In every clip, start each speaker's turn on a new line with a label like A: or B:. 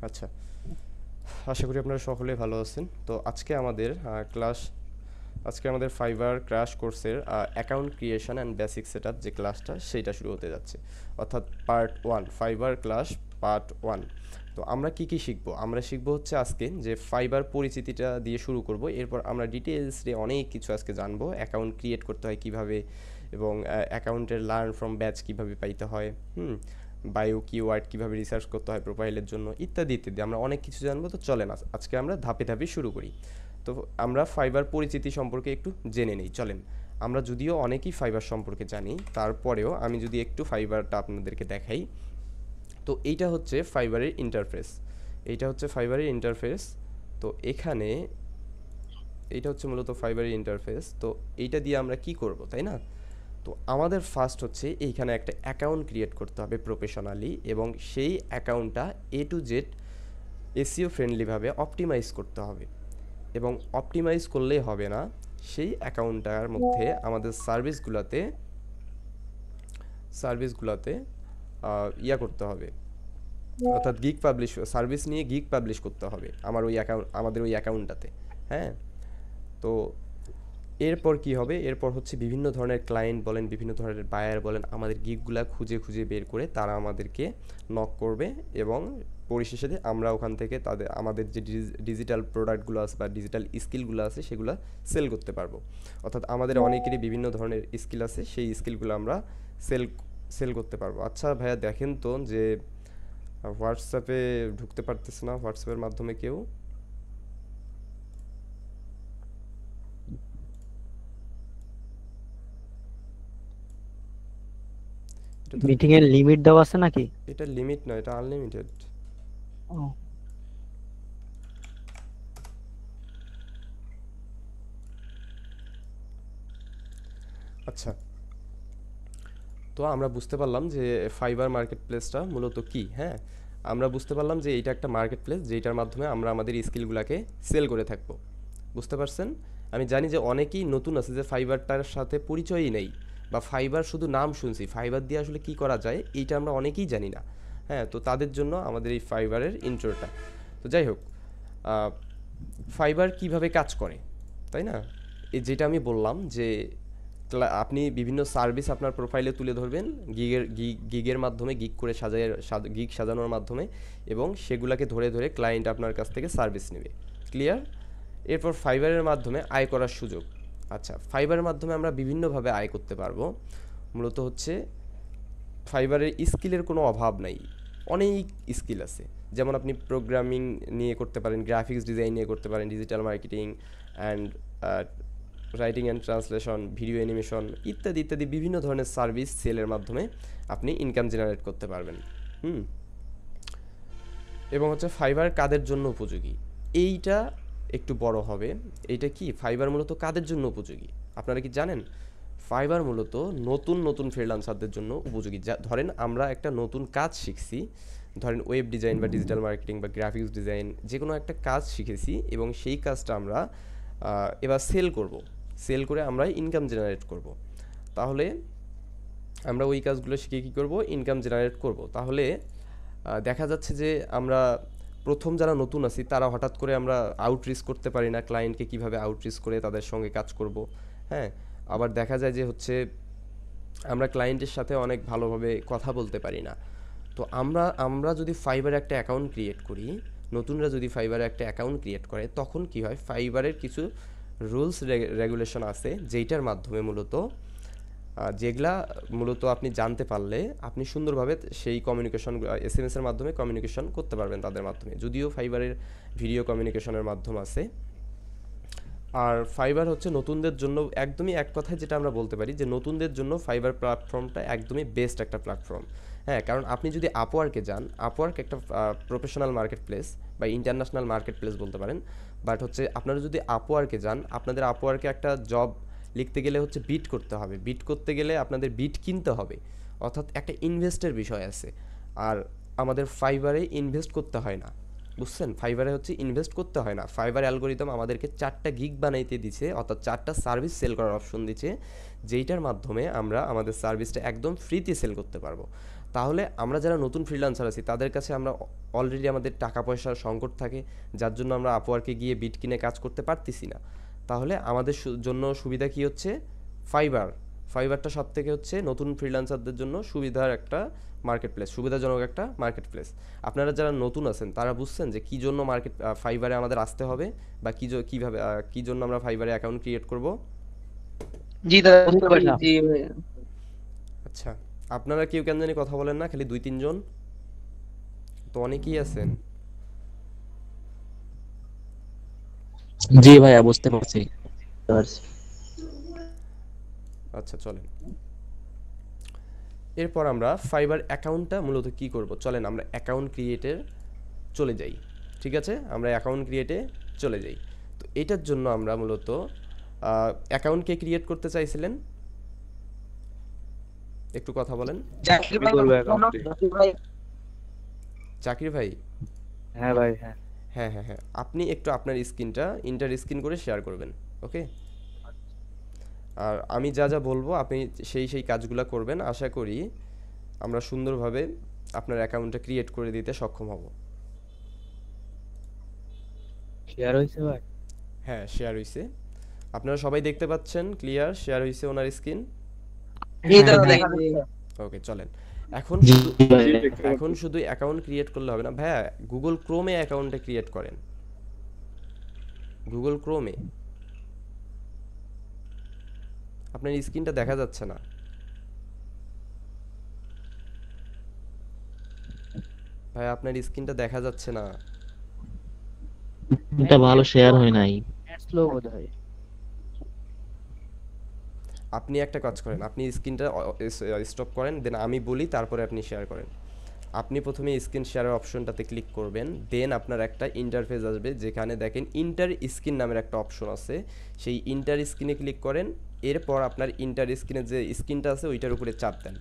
A: আচ্ছা, আশা করি আপনারা সকলে ভালো আছেন। তো আজকে আমাদের ফাইবার ক্র্যাশ কোর্সের account creation and basic setup যে ক্লাসটা সেইটা শুরু হতে যাচ্ছে, অর্থাৎ part one, fibre class part one. তো আমরা কি কি শিখবো? আমরা শিখবো হচ্ছে আজকে যে ফাইবার পরিচিতিটা দিয়ে শুরু করব, এরপর আমরা ডিটেলসে অনেক কিছু আজকে জানবো। অ্যাকাউন্ট ক্রিয়েট করতে হয় কিভাবে, এবং অ্যাকাউন্টের লার্ন ফ্রম ব্যাচ কিভাবে পাইতে হয়, বায়ো কিওয়ার্ড কিভাবে রিসার্চ করতে হয় প্রোফাইলের জন্য, ইত্যাদি ইত্যাদি আমরা অনেক কিছু জানবো। তো চলেন আজকে আমরা ধাপে ধাপে শুরু করি। তো আমরা ফাইবার পরিচিতি সম্পর্কে একটু জেনে নেই, চলেন। আমরা যদিও অনেকেই ফাইবার সম্পর্কে জানি, তারপরেও আমি যদি একটু ফাইবারটা আপনাদেরকে দেখাই। তো এইটা হচ্ছে ফাইবারের ইন্টারফেস। তো এখানে এইটা হচ্ছে মূলত ফাইবারের ইন্টারফেস। তো এইটা দিয়ে আমরা কি করব, তাই না? তো আমাদের ফার্স্ট হচ্ছে এইখানে একটা অ্যাকাউন্ট ক্রিয়েট করতে হবে প্রফেশনালি, এবং সেই অ্যাকাউন্টটা A to Z এসইও ফ্রেন্ডলিভাবে অপটিমাইজ করতে হবে। এবং অপটিমাইজ করলেই হবে না, সেই অ্যাকাউন্টটার মধ্যে আমাদের সার্ভিসগুলোতে করতে হবে, অর্থাৎ সার্ভিস নিয়ে গিগ পাবলিশ করতে হবে আমাদের ওই অ্যাকাউন্টটাতে। হ্যাঁ। তো এরপর কি হবে? এরপর হচ্ছে বিভিন্ন ধরনের ক্লায়েন্ট বলেন, বিভিন্ন ধরনের বায়ার বলেন, আমাদের গিগগুলা খুঁজে খুঁজে বের করে তারা আমাদেরকে নক করবে, এবং পরিশেষে আমরা ওখান থেকে আমাদের যে ডিজিটাল প্রোডাক্টগুলো আছে বা ডিজিটাল স্কিলগুলো আছে সেগুলো সেল করতে পারবো। অর্থাৎ আমাদের অনেকেরই বিভিন্ন ধরনের স্কিল আছে, সেই স্কিলগুলো আমরা সেল সেল করতে পারবো। আচ্ছা ভাইয়া, দেখেন তো যে হোয়াটসঅ্যাপে ঢুকতে পারতেছে না, হোয়াটসঅ্যাপের মাধ্যমে কেউ। এটা তো
B: মিটিং এর লিমিট দেওয়া আছে নাকি?
A: এটা লিমিট নয়, এটা আনলিমিটেড।
B: ও,
A: আচ্ছা, তো আমরা বুঝতে পারলাম যে ফাইবার মার্কেট প্লেসটা মূলত কি। হ্যাঁ, আমরা বুঝতে পারলাম যে এইটা একটা মার্কেট প্লেস যেটার মাধ্যমে আমরা আমাদের স্কিলগুলোকে সেল করে থাকবো। বুঝতে পারছেন? আমি জানি যে অনেকেই নতুন আছে, যে ফাইবারটার সাথে পরিচয়ই নেই, বা ফাইবার শুধু নাম শুনছি, ফাইবার দিয়ে আসলে কি করা যায় এইটা আমরা অনেকেই জানি না। হ্যাঁ, তো তাদের জন্য আমাদের এই ফাইবারের ইন্ট্রোটা। তো যাই হোক, ফাইবার কিভাবে কাজ করে, তাই না? এই যেটা আমি বললাম যে আপনি বিভিন্ন সার্ভিস আপনার প্রোফাইলে তুলে ধরবেন গিগের মাধ্যমে, গিগ সাজানোর মাধ্যমে, এবং সেগুলাকে ধরে ধরে ক্লায়েন্ট আপনার কাছ থেকে সার্ভিস নেবে। ক্লিয়ার? এরপর ফাইবারের মাধ্যমে আয় করার সুযোগ। আচ্ছা, ফাইবারের মাধ্যমে আমরা বিভিন্নভাবে আয় করতে পারবো। মূলত হচ্ছে ফাইবারের স্কিলের কোনো অভাব নাই, অনেক স্কিল আছে। যেমন আপনি প্রোগ্রামিং নিয়ে করতে পারেন, গ্রাফিক্স ডিজাইন নিয়ে করতে পারেন, digital marketing and writing and translation, video animation, ইত্যাদি ইত্যাদি বিভিন্ন ধরনের সার্ভিস সেলের মাধ্যমে আপনি ইনকাম জেনারেট করতে পারবেন। হুম। এবং হচ্ছে ফাইবার কাদের জন্য উপযোগী, এইটা একটু বড় হবে। এইটা কি, ফাইবার মূলত কাদের জন্য উপযোগী আপনারা কি জানেন? ফাইবার মূলত নতুন নতুন ফ্রিল্যান্সারদের জন্য উপযোগী। ধরেন আমরা একটা নতুন কাজ শিখছি, ধরেন ওয়েব ডিজাইন বা ডিজিটাল মার্কেটিং বা গ্রাফিক্স ডিজাইন, যে কোনো একটা কাজ শিখেছি, এবং সেই কাজটা আমরা এবার সেল করে আমরা ইনকাম জেনারেট করব। তাহলে আমরা ওই কাজগুলো শিখে কী করব? ইনকাম জেনারেট করব। তাহলে দেখা যাচ্ছে যে আমরা প্রথম যারা নতুন আছি তারা হঠাৎ করে আমরা আউটরিচ করতে পারি না, ক্লায়েন্টকে কিভাবে আউটরিচ করে তাদের সঙ্গে কাজ করব। হ্যাঁ, আবার দেখা যায় যে হচ্ছে আমরা ক্লায়েন্টের সাথে অনেক ভালোভাবে কথা বলতে পারি না। তো আমরা যদি ফাইবারে একটা অ্যাকাউন্ট ক্রিয়েট করি, নতুনরা যদি ফাইবারে একটা অ্যাকাউন্ট ক্রিয়েট করে, তখন কি হয়, ফাইবারের কিছু রুলস রেগুলেশন আছে যেইটার মাধ্যমে যেগুলা মূলত আপনি জানতে পারলে আপনি সুন্দরভাবে সেই কমিউনিকেশন এসএমএস এর মাধ্যমে কমিউনিকেশন করতে পারবেন তাদের মাধ্যমে, যদিও ফাইবারের ভিডিও কমিউনিকেশনের মাধ্যম আছে। আর ফাইবার হচ্ছে নতুনদের জন্য একদমই, এক কথায় যেটা আমরা বলতে পারি যে নতুনদের জন্য ফাইবার প্ল্যাটফর্মটা একদমই বেস্ট একটা প্ল্যাটফর্ম। হ্যাঁ, কারণ আপনি যদি আপওয়ার্কে যান, আপওয়ার্ক একটা প্রফেশনাল মার্কেট প্লেস বা ইন্টারন্যাশনাল মার্কেট প্লেস বলতে পারেন। বাট হচ্ছে আপনারা যদি আপওয়ার্কে যান, আপনাদের আপওয়ার্কে একটা জব লিখতে গেলে হচ্ছে বিট করতে হবে, বিট করতে গেলে আপনাদের বিট কিনতে হবে, অর্থাৎ একটা ইনভেস্টের বিষয় আছে। আর আমাদের ফাইবারে ইনভেস্ট করতে হয় না। বুঝছেন? ফাইবারে হচ্ছে ইনভেস্ট করতে হয় না। ফাইবার অ্যালগরিদম আমাদেরকে 4টা গিগ বানাইতে দিছে, অর্থাৎ 4টা সার্ভিস সেল করার অপশন দিচ্ছে, যেইটার মাধ্যমে আমরা আমাদের সার্ভিসটা একদম ফ্রিতে সেল করতে পারবো। তাহলে আমরা যারা নতুন ফ্রিল্যান্সার আছি তাদের কাছে আমরা অলরেডি আমাদের টাকা পয়সার সংকট থাকে, যার জন্য আমরা আপওয়ার্কে গিয়ে বিট কিনে কাজ করতে পারতেছি না। তাহলে আমাদের জন্য সুবিধা কি হচ্ছে? ফাইবার। ফাইবারটা সব থেকে হচ্ছে নতুন ফ্রিল্যান্সারদের জন্য সুবিধার একটা মার্কেট প্লেস, সুবিধাজনক একটা মার্কেট প্লেস। আপনারা যারা নতুন আছেন তারা বুঝছেন যে কী জন্য ফাইবারে আমাদের আসতে হবে, বা কীভাবে কী জন্য আমরা ফাইবারে অ্যাকাউন্ট ক্রিয়েট করব?
C: জি দাদা, বুঝতে
B: বুঝতে
C: পারছি।
B: পারলাম।
C: জি ভাইয়া।
A: আচ্ছা, আপনারা কেউ কেন জানি কথা বলেন না, খালি 2-3 জন তো, অনেকেই আছেন।
D: জি ভাইয়া, বুঝতে পারছি।
A: আচ্ছা চলেন, এরপর আমরা ফাইবার অ্যাকাউন্টটা মূলত কি করব, চলেন আমরা অ্যাকাউন্ট ক্রিয়েটে চলে যাই। ঠিক আছে, আমরা অ্যাকাউন্ট ক্রিয়েটে চলে যাই। তো এটার জন্য আমরা মূলত অ্যাকাউন্টকে ক্রিয়েট করতে চাইছিলেন, একটু কথা বলেন।
C: জাকির
B: কি
C: ভাই,
B: করবো অ্যাকাউন্টে?
C: জাকির ভাই।
A: জাকির ভাই,
B: হ্যাঁ ভাই, হ্যাঁ।
A: হ্যাঁ হ্যাঁ হ্যাঁ, আপনি একটু আপনার স্ক্রিনটা ইন্টার স্ক্রিন করে শেয়ার করবেন, ওকে? আর আমি যা যা বলবো আপনি সেই কাজগুলো করবেন। আশা করি আমরা সুন্দরভাবে আপনার অ্যাকাউন্টটা ক্রিয়েট করে দিতে সক্ষম হব।
B: শেয়ার হয়েছে ভাই?
A: হ্যাঁ, শেয়ার হইছে, আপনারা সবাই দেখতে পাচ্ছেন, ক্লিয়ার শেয়ার হইছে ওনার স্ক্রিন।
C: জি দাদা,
B: হ্যাঁ,
C: দেখা যাচ্ছে।
A: ওকে চলেন, এখন
D: জি
A: শুধু
D: ভাইয়া।
A: এখন শুধু অ্যাকাউন্ট ক্রিয়েট করলে হবে না ভাইয়া, গুগল ক্রোমে অ্যাকাউন্টটা ক্রিয়েট করেন। গুগল ক্রোমে আপনার স্ক্রিনটা দেখা যাচ্ছে না ভাই, আপনার স্ক্রিনটা দেখা যাচ্ছে না।
D: এটা ভালো শেয়ার হয় নাই।
B: নেট স্লো বোধহয়।
A: আপনি একটা কাজ করেন, আপনি স্ক্রিনটা স্টপ করেন, দেন আমি বলি, তারপরে আপনি শেয়ার করেন। আপনি প্রথমে স্ক্রিন শেয়ারের অপশনটাতে ক্লিক করবেন, দেন আপনার একটা ইন্টারফেস আসবে, যেখানে দেখেন ইন্টার স্ক্রিন নামের একটা অপশন আছে, সেই ইন্টার স্ক্রিনে ক্লিক করেন। এরপর আপনার ইন্টার স্ক্রিনে যে স্ক্রিনটা আছে ওইটার উপরে চাপ দেন।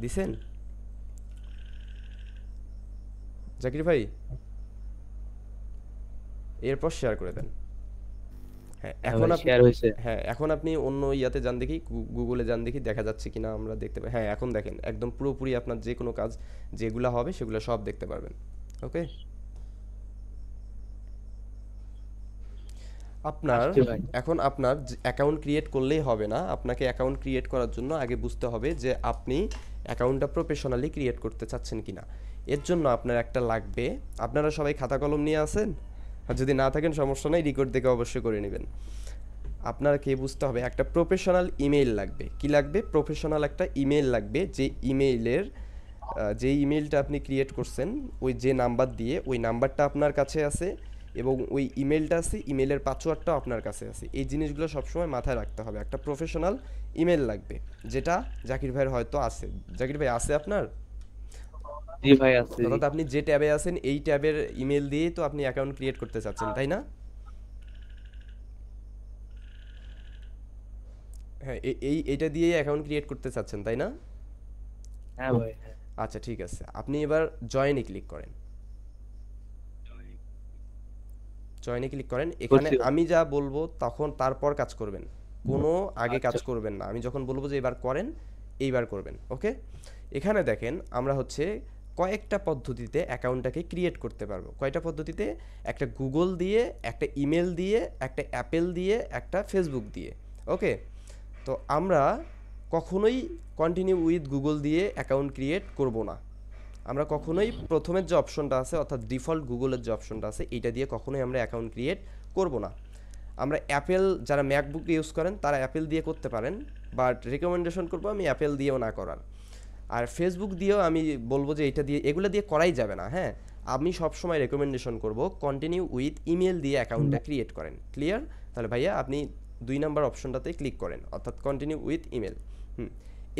A: দিছেন জাকির ভাই? এরপর শেয়ার করে দেন। হ্যাঁ,
B: হ্যাঁ
A: এখন
B: ভাই,
A: আপনি
B: শেয়ার হয়েছে।
A: হ্যাঁ, এখন আপনি অন্য ইয়াতে যান দেখি, গুগলে যান দেখি দেখা যাচ্ছে কিনা আমরা দেখতে পাই। হ্যাঁ, এখন দেখেন একদম পুরোপুরি আপনার যে কোনো কাজ যেগুলা হবে সেগুলো সব দেখতে পারবেন, ওকে? আপনার
B: আসছে ভাই।
A: এখন আপনার অ্যাকাউন্ট ক্রিয়েট করলেই হবে না, আপনাকে অ্যাকাউন্ট ক্রিয়েট করার জন্য আগে বুঝতে হবে যে আপনি অ্যাকাউন্টটা প্রফেশনালি ক্রিয়েট করতে চাচ্ছেন কিনা। এর জন্য আপনার একটা লাগবে, আপনারা সবাই খাতা কলম নিয়ে আসেন? আর যদি না থাকেন সমস্যা নেই, রেকর্ড দেখে অবশ্যই করে নেবেন। আপনাকে বুঝতে হবে একটা প্রফেশনাল ইমেইল লাগবে। কি লাগবে? প্রফেশনাল একটা ইমেইল লাগবে, যে ইমেইলের যে ইমেইলটা আপনি ক্রিয়েট করছেন ওই যে নাম্বার দিয়ে, ওই নাম্বারটা আপনার কাছে আছে, এবং ওই ইমেলটা আছে, ইমেলের পাসওয়ার্ডটাও আপনার কাছে আছে। এই জিনিসগুলো সবসময় মাথায় রাখতে হবে। একটা প্রফেশনাল ইমেল লাগবে, যেটা জাকির ভাইয়ের হয়তো আছে। জাকির ভাই আছে আপনার?
B: জি ভাই, আছে। জি
A: অর্থাৎ আপনি যে ট্যাবে আছেন এই ট্যাবের ইমেল দিয়েই তো আপনি অ্যাকাউন্ট ক্রিয়েট করতে চাচ্ছেন, তাই না? হ্যাঁ, এইটা দিয়েই অ্যাকাউন্ট ক্রিয়েট করতে চাচ্ছেন, তাই না?
B: হ্যাঁ ভাই, হ্যাঁ।
A: আচ্ছা ঠিক আছে, আপনি এবার জয়েনে ক্লিক করেন। জয়েনে ক্লিক করেন, এখানে
B: করছি ভাই।
A: আমি যা বলবো তখন তারপর কাজ করবেন, কোনো আগে কাজ
B: আচ্ছা।
A: করবেন না। আমি যখন বলবো যে এবার করেন, এইবার করবেন, ওকে? এখানে দেখেন আমরা হচ্ছে কয়েকটা পদ্ধতিতে অ্যাকাউন্টটাকে ক্রিয়েট করতে পারবো। কয়টা পদ্ধতিতে? একটা গুগল দিয়ে, একটা ইমেল দিয়ে, একটা অ্যাপেল দিয়ে, একটা ফেসবুক দিয়ে, ওকে? তো আমরা কখনোই কন্টিনিউ উইথ গুগল দিয়ে অ্যাকাউন্ট ক্রিয়েট করব না। আমরা কখনোই প্রথমের যে অপশনটা আছে, অর্থাৎ ডিফল্ট গুগলের যে অপশনটা আছে, এইটা দিয়ে কখনোই আমরা অ্যাকাউন্ট ক্রিয়েট করব না। আমরা অ্যাপেল, যারা ম্যাকবুক ইউজ করেন তারা অ্যাপেল দিয়ে করতে পারেন, বাট রেকমেন্ডেশন করবো আমি অ্যাপেল দিয়েও না করার। আর ফেসবুক দিয়েও আমি বলবো যে এটা দিয়ে, এগুলো দিয়ে করাই যাবে না। হ্যাঁ, আমি সবসময় রেকমেন্ডেশন করব কন্টিনিউ উইথ ইমেল দিয়ে অ্যাকাউন্টটা ক্রিয়েট করেন। ক্লিয়ার? তাহলে ভাইয়া আপনি 2 নম্বর অপশনটাতে ক্লিক করেন, অর্থাৎ কন্টিনিউ উইথ ইমেল।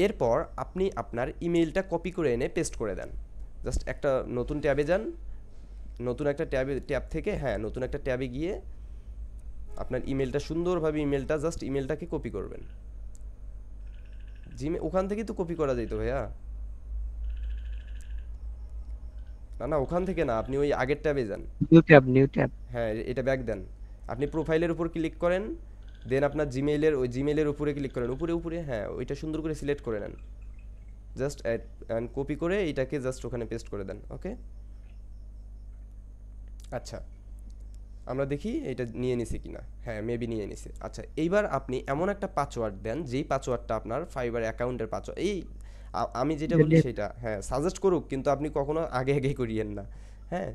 A: এরপর আপনি আপনার ইমেলটা কপি করে এনে পেস্ট করে দেন। জাস্ট একটা নতুন ট্যাবে যান, নতুন একটা ট্যাব থেকে, হ্যাঁ, নতুন একটা ট্যাবে গিয়ে আপনার ইমেলটা সুন্দরভাবে, ইমেলটাকে কপি করবেন। ওখান থেকেই তো কপি করা যেত ভাইয়া। না না, ওখান থেকে না, আপনি ওই আগের ট্যাবে যান।
B: New tab.
A: হ্যাঁ, এটা ব্যাক দেন। আপনি প্রোফাইলের উপর ক্লিক করেন, দেন আপনার জিমেইলের ওই জিমেইলের উপরে ক্লিক করেন, উপরে উপরে, হ্যাঁ ওইটা সুন্দর করে সিলেক্ট করে নেন। জাস্ট অ্যান্ড কপি করে এইটাকে জাস্ট ওখানে পেস্ট করে দেন। ওকে, আচ্ছা আমরা দেখি এটা নিয়ে নিছি কিনা। হ্যাঁ, মেবি নিয়ে নিছে। আচ্ছা, এইবার আপনি এমন একটা পাসওয়ার্ড দেন যেই পাসওয়ার্ডটা আপনার ফাইবার অ্যাকাউন্টের পাসওয়ার্ড। এই আমি যেটা বলি সেটা হ্যাঁ সাজেস্ট করুক, কিন্তু আপনি কখনো আগে আগে করিয়েন না। হ্যাঁ,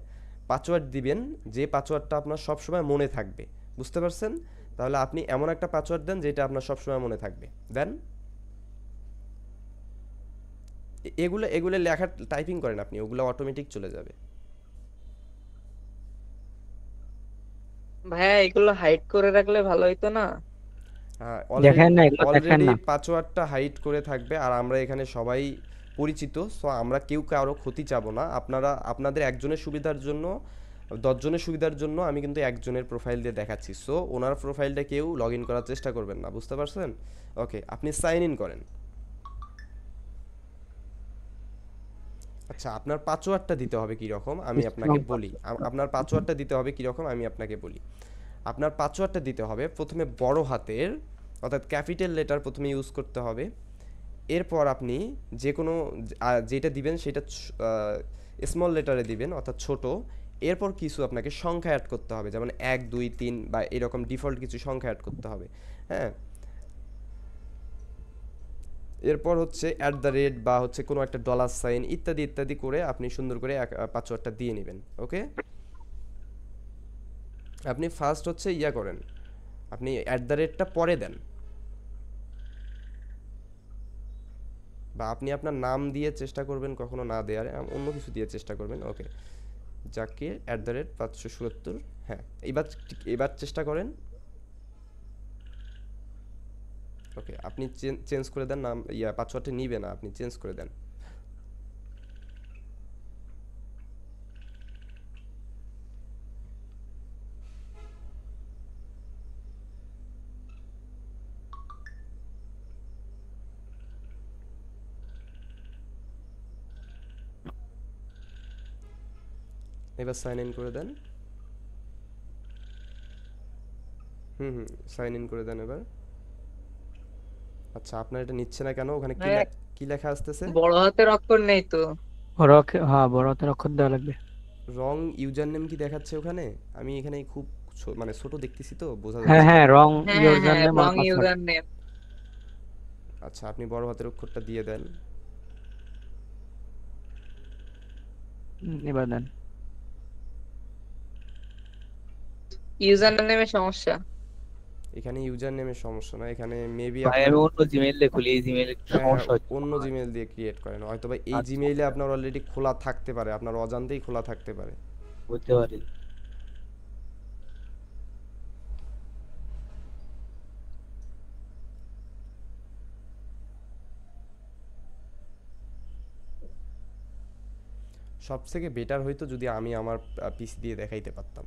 A: পাসওয়ার্ড দিবেন যে পাসওয়ার্ডটা আপনার সবসময় মনে থাকবে। বুঝতে পারছেন? তাহলে আপনি এমন একটা পাসওয়ার্ড দেন যেটা আপনার সবসময় মনে থাকবে। দেন এগুলো এগুলো লেখা টাইপিং করেন আপনি, ওগুলো অটোমেটিক চলে যাবে।
C: ভাইয়া এগুলো হাইড করে রাখলে ভালো হইতো না?
A: হ্যাঁ,
B: দেখেন না, এগুলো দেখেন
A: অলরেডি
B: না।
A: পাসওয়ার্ডটা হাইড করে থাকবে, আর আমরা এখানে সবাই পরিচিত, সো আমরা কেউ কারো ক্ষতি চাবো না। আপনারা আপনাদের একজনের সুবিধার জন্য, 10 জনের সুবিধার জন্য আমি কিন্তু একজনের প্রোফাইল দিয়ে দেখাচ্ছি, সো ওনার প্রোফাইলটা কেউ লগ ইন করার চেষ্টা করবেন না। বুঝতে পারছেন? ওকে, আপনি সাইন ইন করেন। আচ্ছা, আপনার পাসওয়ার্ডটা দিতে হবে কি রকম আমি আপনাকে বলি। আপনার পাসওয়ার্ডটা দিতে হবে কি রকম আমি আপনাকে বলি। আপনার পাসওয়ার্ডটা দিতে হবে প্রথমে বড় হাতের, অর্থাৎ ক্যাপিটাল লেটার প্রথমে ইউজ করতে হবে। এরপর আপনি যে কোনো যেটা দিবেন সেটা স্মল লেটারে দিবেন, অর্থাৎ ছোট। এরপর কিছু আপনাকে সংখ্যা অ্যাড করতে হবে, যেমন 1 2 3 বা এরকম ডিফল্ট কিছু সংখ্যা অ্যাড করতে হবে। হ্যাঁ, এরপর হচ্ছে অ্যাট দ্য রেট বা হচ্ছে কোনো একটা ডলার সাইন ইত্যাদি ইত্যাদি করে আপনি সুন্দর করে পাসওয়ার্ডটা দিয়ে নেবেন। ওকে, আপনি ফার্স্ট হচ্ছে ইয়া করেন, আপনি অ্যাট দ্য রেটটা পরে দেন, বা আপনি আপনার নাম দিয়ে চেষ্টা করবেন কখনো না দেওয়ার, অন্য কিছু দিয়ে চেষ্টা করবেন। ওকে, জাকির @577। হ্যাঁ, এবার এবার চেষ্টা করেন। ওকে, আপনি চেঞ্জ করে দেন নাম, পাসওয়ার্ডটা নিবে না, আপনি চেঞ্জ করে দেন। এবার সাইন ইন করে দেন। সাইন ইন করে দেন এবার। আচ্ছা, আপনার এটা নিচ্ছে না কেন? ওখানে
C: ভাইয়া
A: কি লেখা আসতেছে?
C: বড় হাতের অক্ষর নেই তো।
B: হ্যাঁ, বড় হাতের অক্ষর দেওয়া লাগবে।
A: রং ইউজার নেম কি দেখাচ্ছে ওখানে? আমি এখানে খুব মানে ছোট দেখতেছি তো বোঝা
B: হ্যাঁ
A: যাচ্ছে না।
B: হ্যাঁ, রং
C: হ্যাঁ হ্যাঁ
B: ইউজার
C: হ্যাঁ,
B: নেম আর
C: রং
B: পাসওয়ার্ড।
C: User name.
A: আচ্ছা, আপনি বড় হাতের অক্ষরটা দিয়ে দেন।
B: এবার দেন।
C: ইউজার নেমে সমস্যা।
A: এখানে ইউজার নেমের সমস্যা না, এখানে মেবি
B: ভাই
A: আপনার
B: আমি অন্য জিমেইল দিয়ে খুলি, এই জিমেইলে
A: হ্যাঁ হ্যাঁ,
B: সমস্যা হচ্ছে
A: অন্য
B: মনে হয়।
A: জিমেইল দিয়ে ক্রিয়েট করেন, হয়তো বা এই
B: আচ্ছা
A: জিমেইলে
B: আচ্ছা,
A: আপনার অলরেডি খোলা থাকতে পারে, আপনার অজান্তেই খোলা থাকতে পারে।
B: বুঝতে পারি।
A: সবথেকে বেটার হইতো যদি আমি আমার পিসি দিয়ে দেখাইতে পারতাম।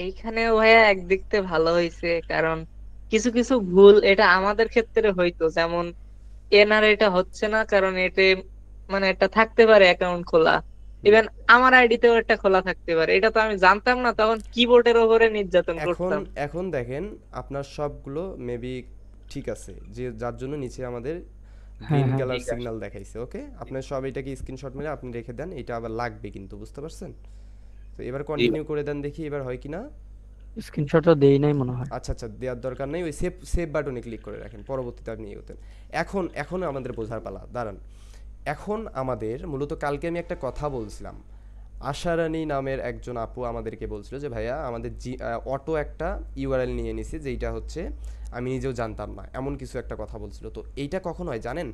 C: এইখানেও ভাইয়া একদিক থেকে ভালো হয়েছে, কারণ কিছু কিছু ভুল এটা আমাদের ক্ষেত্রে হইতো, যেমন এনার এটা হচ্ছে না কারণ এতে মানে একটা থাকতে পারে অ্যাকাউন্ট খোলা।
A: হুম।
C: ইভেন আমার আইডিতেও একটা খোলা থাকতে পারে, এটা তো আমি জানতাম না, তখন কিবোর্ডের ওপরে নির্যাতন
A: এখন
C: করতাম।
A: এখন দেখেন আপনার সবগুলো মেবি ঠিক আছে, যে যার জন্য নিচে আমাদের
B: হ্যাঁ
A: গ্রিন
B: হ্যাঁ,
A: কালার
B: ঠিক আছে।
A: সিগন্যাল দেখাইছে। ওকে, আপনার সব এটাকে স্ক্রিনশট মেরে আপনি রেখে দেন, এটা আবার লাগবে কিন্তু, বুঝতে পারছেন? তো এবার
B: জি
A: কন্টিনিউ করে দেন, দেখি এবার হয় কিনা।
B: স্ক্রিনশটও দেই নাই মনে হয়।
A: আচ্ছা আচ্ছা, দেওয়ার দরকার নেই, ওই সেভ সেভ বাটনে ক্লিক করে রাখেন, পরবর্তীতে আপনি ইয়ে হতেন। এখন আমাদের বোঝার পালা, দাঁড়ান। এখন আমাদের মূলত কালকে আমি একটা কথা বলছিলাম, আশারানী নামের একজন আপু আমাদেরকে বলছিল যে ভাইয়া আমাদের অটো একটা ইউআরএল নিয়ে নিছে, যেইটা হচ্ছে আমি নিজেও জানতাম না, এমন কিছু একটা কথা বলছিল। তো এইটা কখন হয় জানেন?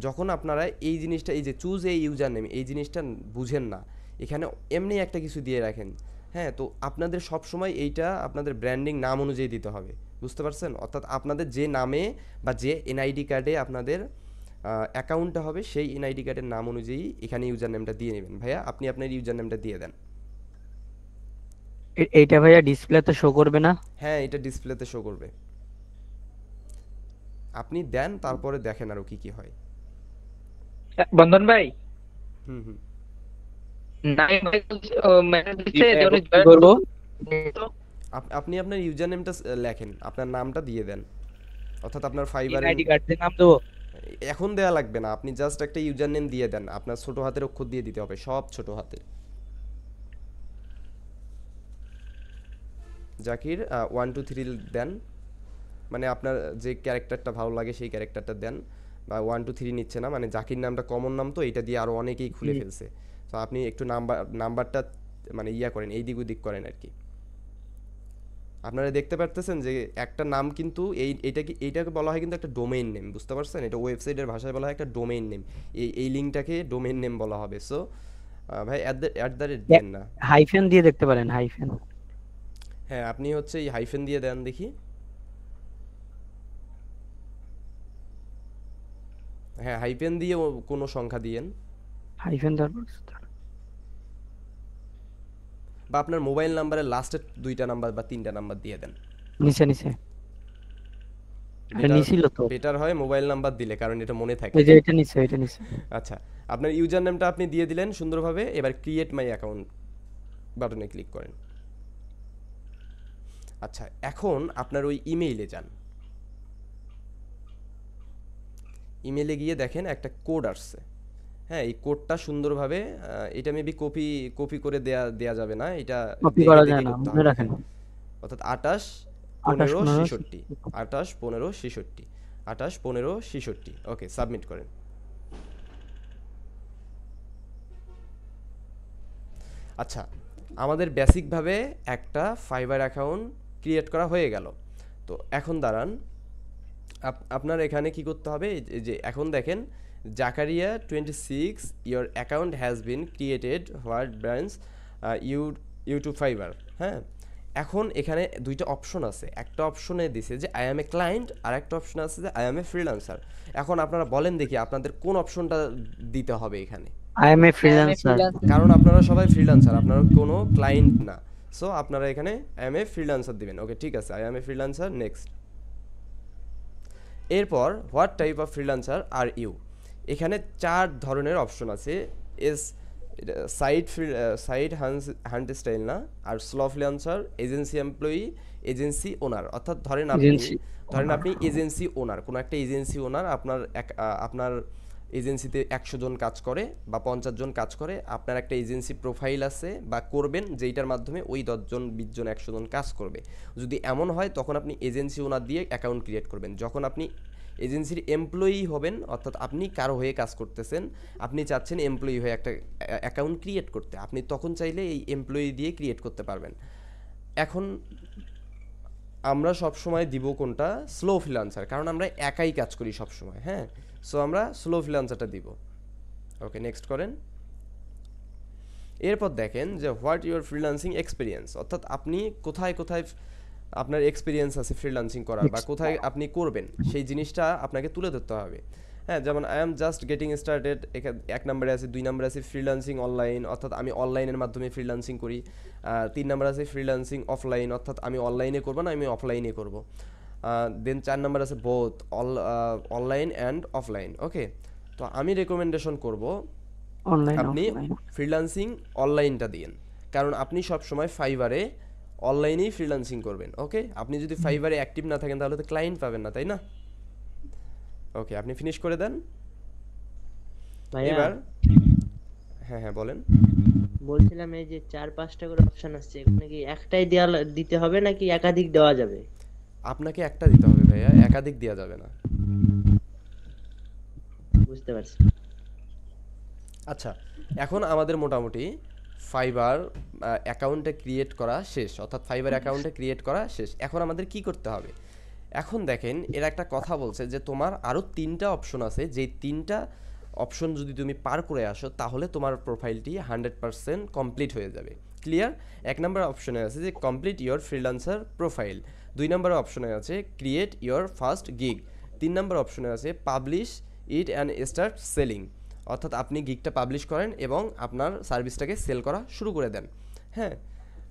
A: যখন আপনারা এই জিনিসটা, এই যে চুজ এই ইউজার নেম, এই জিনিসটা বুঝেন না, এখানে এমনি একটা কিছু দিয়ে রাখেন। হ্যাঁ, তো আপনাদের সব সময় এইটা আপনাদের ব্র্যান্ডিং নাম অনুযায়ী দিতে হবে। বুঝতে পারছেন? অর্থাৎ আপনাদের যে নামে বা যে এনআইডি কার্ডে আপনাদের অ্যাকাউন্টটা হবে, সেই এনআইডি কার্ডের নাম অনুযায়ী এখানে ইউজার নেমটা দিয়ে নেবেন। ভাইয়া আপনি আপনার ইউজার নেমটা দিয়ে দেন।
B: এইটা ভাইয়া ডিসপ্লেতে শো করবে না?
A: হ্যাঁ, এটা ডিসপ্লেতে শো করবে। আপনি দেন, তারপরে দেখেন আরো কি কি হয়।
B: বন্ধন ভাই,
A: হুম হুম।
C: নাইম ভাই মেসেজ
B: জি
C: দিচ্ছে
B: ভাই,
C: যে
B: এখন
C: উনি
B: কি
C: join
B: করবো?
C: তো
A: আপনি আপনার ইউজার নেমটা লেখেন, আপনার নামটা দিয়ে দেন, অর্থাৎ আপনার ফাইবারের
B: আইডি কার্ড দিয়ে নাম দেবো?
A: এখন দেয়া লাগবে না, আপনি জাস্ট একটা ইউজার নেম দিয়ে দেন, আপনার ছোট হাতের অক্ষর দিয়ে দিতে হবে, সব ছোট হাতে। জাকির 1 2 3 দেন, মানে আপনার যে ক্যারেক্টারটা ভালো লাগে সেই ক্যারেক্টারটা দেন, বা 1 2 3 নিচ্ছে না, মানে জাকির নামটা কমন নাম, তো এটা দিয়ে আরো অনেকেই খুলে
B: জি।
A: ফেলছে। তো আপনি একটু নাম্বারটা মানে ইয়া করেন, এই দিক ওদিক করেন আর কি। আপনারা দেখতে পারতেছেন যে একটা নাম কিন্তু এইটাকে বলা হয় কিন্তু একটা ডোমেইন নেম, বুঝতে পারছেন? এটা ওয়েবসাইটের ভাষায় বলা হয় একটা ডোমেইন নেম। এই লিঙ্কটাকে ডোমেইন নেম বলা হবে। সো ভাই অ্যাট দ্য রেট দেন না।
B: হাইফেন দিয়ে দেখতে পারেন, হাইফেন।
A: হ্যাঁ, আপনি হচ্ছে এই হাইফেন দিয়ে দেন দেখি। হ্যাঁ, হাইফেন দিয়ে কোনো সংখ্যা দিয়েন,
B: হাইফেন তারপর
A: বা আপনার মোবাইল নাম্বারের লাস্টের 2টা নাম্বার বা 3টা নাম্বার দিয়ে দেন।
B: নিচে নিচে। এটা
A: বেটার
B: নিছিল তো।
A: বেটার হয় মোবাইল নাম্বার দিলে, কারণ এটা মনে থাকে।
B: এই যে এটা নিচে, এটা নিচে।
A: আচ্ছা, আপনার ইউজার নেমটা আপনি দিয়ে দিলেন সুন্দরভাবে। এবার ক্রিয়েট মাই অ্যাকাউন্ট বাটনে ক্লিক করেন। আচ্ছা, এখন আপনার ওই ইমেইলে যান। ইমেইলে গিয়ে দেখেন একটা কোড আসছে। হ্যাঁ, এই কোডটা সুন্দরভাবে এটা মেবি কপি কপি করে দেয়া যাবে না, এটা
B: কপি
A: দেখে
B: করা
A: দেখে
B: যায় না,
A: করতে
B: মনে
A: হবে।
B: রাখেন।
A: হ্যাঁ, অর্থাৎ 28
B: 28
A: 15
B: 15
A: 66 28 15 66 28 15 66। ওকে, সাবমিট করেন। আচ্ছা, আমাদের বেসিকভাবে একটা ফাইবার অ্যাকাউন্ট ক্রিয়েট করা হয়ে গেল। তো এখন দাঁড়ান, আপনার এখানে কি করতে হবে, এই যে এখন দেখেন Zakaria 26 your account has been created what branch YouTube fibre. হ্যাঁ, এখন এখানে দুইটা অপশন আছে, একটা অপশনে দিছে যে আই অ্যাম এ ক্লায়েন্ট, আর একটা অপশন আছে যে আই অ্যাম এ ফ্রিল্যান্সার। এখন আপনারা বলেন দেখি আপনাদের কোন অপশনটা দিতে হবে এখানে?
B: I am A
C: I am a
B: freelancer.
C: freelancer।
A: কারণ আপনারা সবাই ফ্রিল্যান্সার, আপনারা কোনো ক্লায়েন্ট না। সো আপনারা এখানে আই এম এ ফ্রিল্যান্সার দিবেন। ওকে, ঠিক আছে, I am a freelancer, next. এরপর what type of freelancer are you, এখানে 4 ধরনের অপশন আছে। এস সাইড হান্ট স্টাইল না, আর slow freelancer, agency employee, agency owner. অর্থাৎ ধরেন
B: এজেন্সি।
A: আপনি এজেন্সি ওনার, কোনো একটা এজেন্সি ওনার, আপনার এজেন্সিতে 100 জন কাজ করে বা 50 জন কাজ করে, আপনার একটা এজেন্সি প্রোফাইল আছে বা করবেন, যেইটার মাধ্যমে ওই 10 জন 20 জন 100 জন কাজ করবে। যদি এমন হয় তখন আপনি এজেন্সি ওনার দিয়ে অ্যাকাউন্ট ক্রিয়েট করবেন। যখন আপনি এজেন্সির এমপ্লয়ি হবেন, অর্থাৎ আপনি কারো হয়ে কাজ করতেছেন, আপনি চাচ্ছেন এমপ্লয়ি হয়ে একটা অ্যাকাউন্ট ক্রিয়েট করতে, আপনি তখন চাইলে এই এমপ্লয়ি দিয়ে ক্রিয়েট করতে পারবেন। এখন আমরা সব সময় দিব কোনটা? স্লো ফ্রিল্যান্সার, কারণ আমরা একাই কাজ করি সব সময়। হ্যাঁ, সো আমরা স্লো ফ্রিল্যান্সারটা দিব। ওকে, নেক্সট করেন। এরপর দেখেন যে হোয়াট ইউর ফ্রিল্যান্সিং এক্সপিরিয়েন্স, অর্থাৎ আপনি কোথায় কোথায় আপনার এক্সপিরিয়েন্স আছে ফ্রিল্যান্সিং করার, বা কোথায় আপনি করবেন সেই জিনিসটা আপনাকে তুলে ধরতে হবে। হ্যাঁ, যেমন I am just getting started, 1 নম্বরে আছে। 2 নম্বরে আছে ফ্রিল্যান্সিং অনলাইন, অর্থাৎ আমি অনলাইনের মাধ্যমে ফ্রিল্যান্সিং করি। 3 নম্বর আছে ফ্রিল্যান্সিং অফলাইন, অর্থাৎ আমি অনলাইনে করবো না, আমি অফলাইনে করব। দেন 4 নম্বর আছে বোথ অনলাইন অ্যান্ড অফলাইন। ওকে, তো আমি রেকমেন্ডেশন করব
B: অনলাইন
A: আপনি
B: অফলাইন।
A: ফ্রিল্যান্সিং অনলাইনটা দিন, কারণ আপনি সব সময় ফাইবারে অনলাইনেই ফ্রিল্যান্সিং করবেন। ওকে, আপনি যদি ফাইবারে অ্যাক্টিভ না থাকেন তাহলে তো ক্লায়েন্ট পাবেন না, তাই না? ওকে, আপনি ফিনিশ করে দেন।
E: ভাইয়া
A: এবার হ্যাঁ হ্যাঁ বলেন।
E: বলছিলাম এই যে 4-5টা করে অপশন আসছে, এখানে কি একটাই দিতে হবে নাকি একাধিক দেওয়া যাবে?
A: আপনাকে একটা দিতে হবে ভাইয়া, একাধিক দেওয়া যাবে না।
E: বুঝতে পারছি।
A: আচ্ছা, এখন আমাদের মোটামুটি ফাইবার অ্যাকাউন্টে ক্রিয়েট করা শেষ, অর্থাৎ ফাইবার অ্যাকাউন্টে ক্রিয়েট করা শেষ। এখন আমাদের কি করতে হবে? এখন দেখেন এরা একটা কথা বলছে যে তোমার আরও 3টা অপশন আছে, যেই 3টা অপশন যদি তুমি পার করে আসো তাহলে তোমার প্রোফাইলটি 100% কমপ্লিট হয়ে যাবে। ক্লিয়ার? 1 নম্বর অপশনে আছে যে কমপ্লিট ইয়োর ফ্রিল্যান্সার প্রোফাইল, 2 নম্বর অপশনে আছে ক্রিয়েট ইয়োর ফার্স্ট গিগ, 3 নম্বর অপশনে আছে publish it and start selling, অর্থাৎ আপনি গিগটা পাবলিশ করেন এবং আপনার সার্ভিসটাকে সেল করা শুরু করে দেন। হ্যাঁ,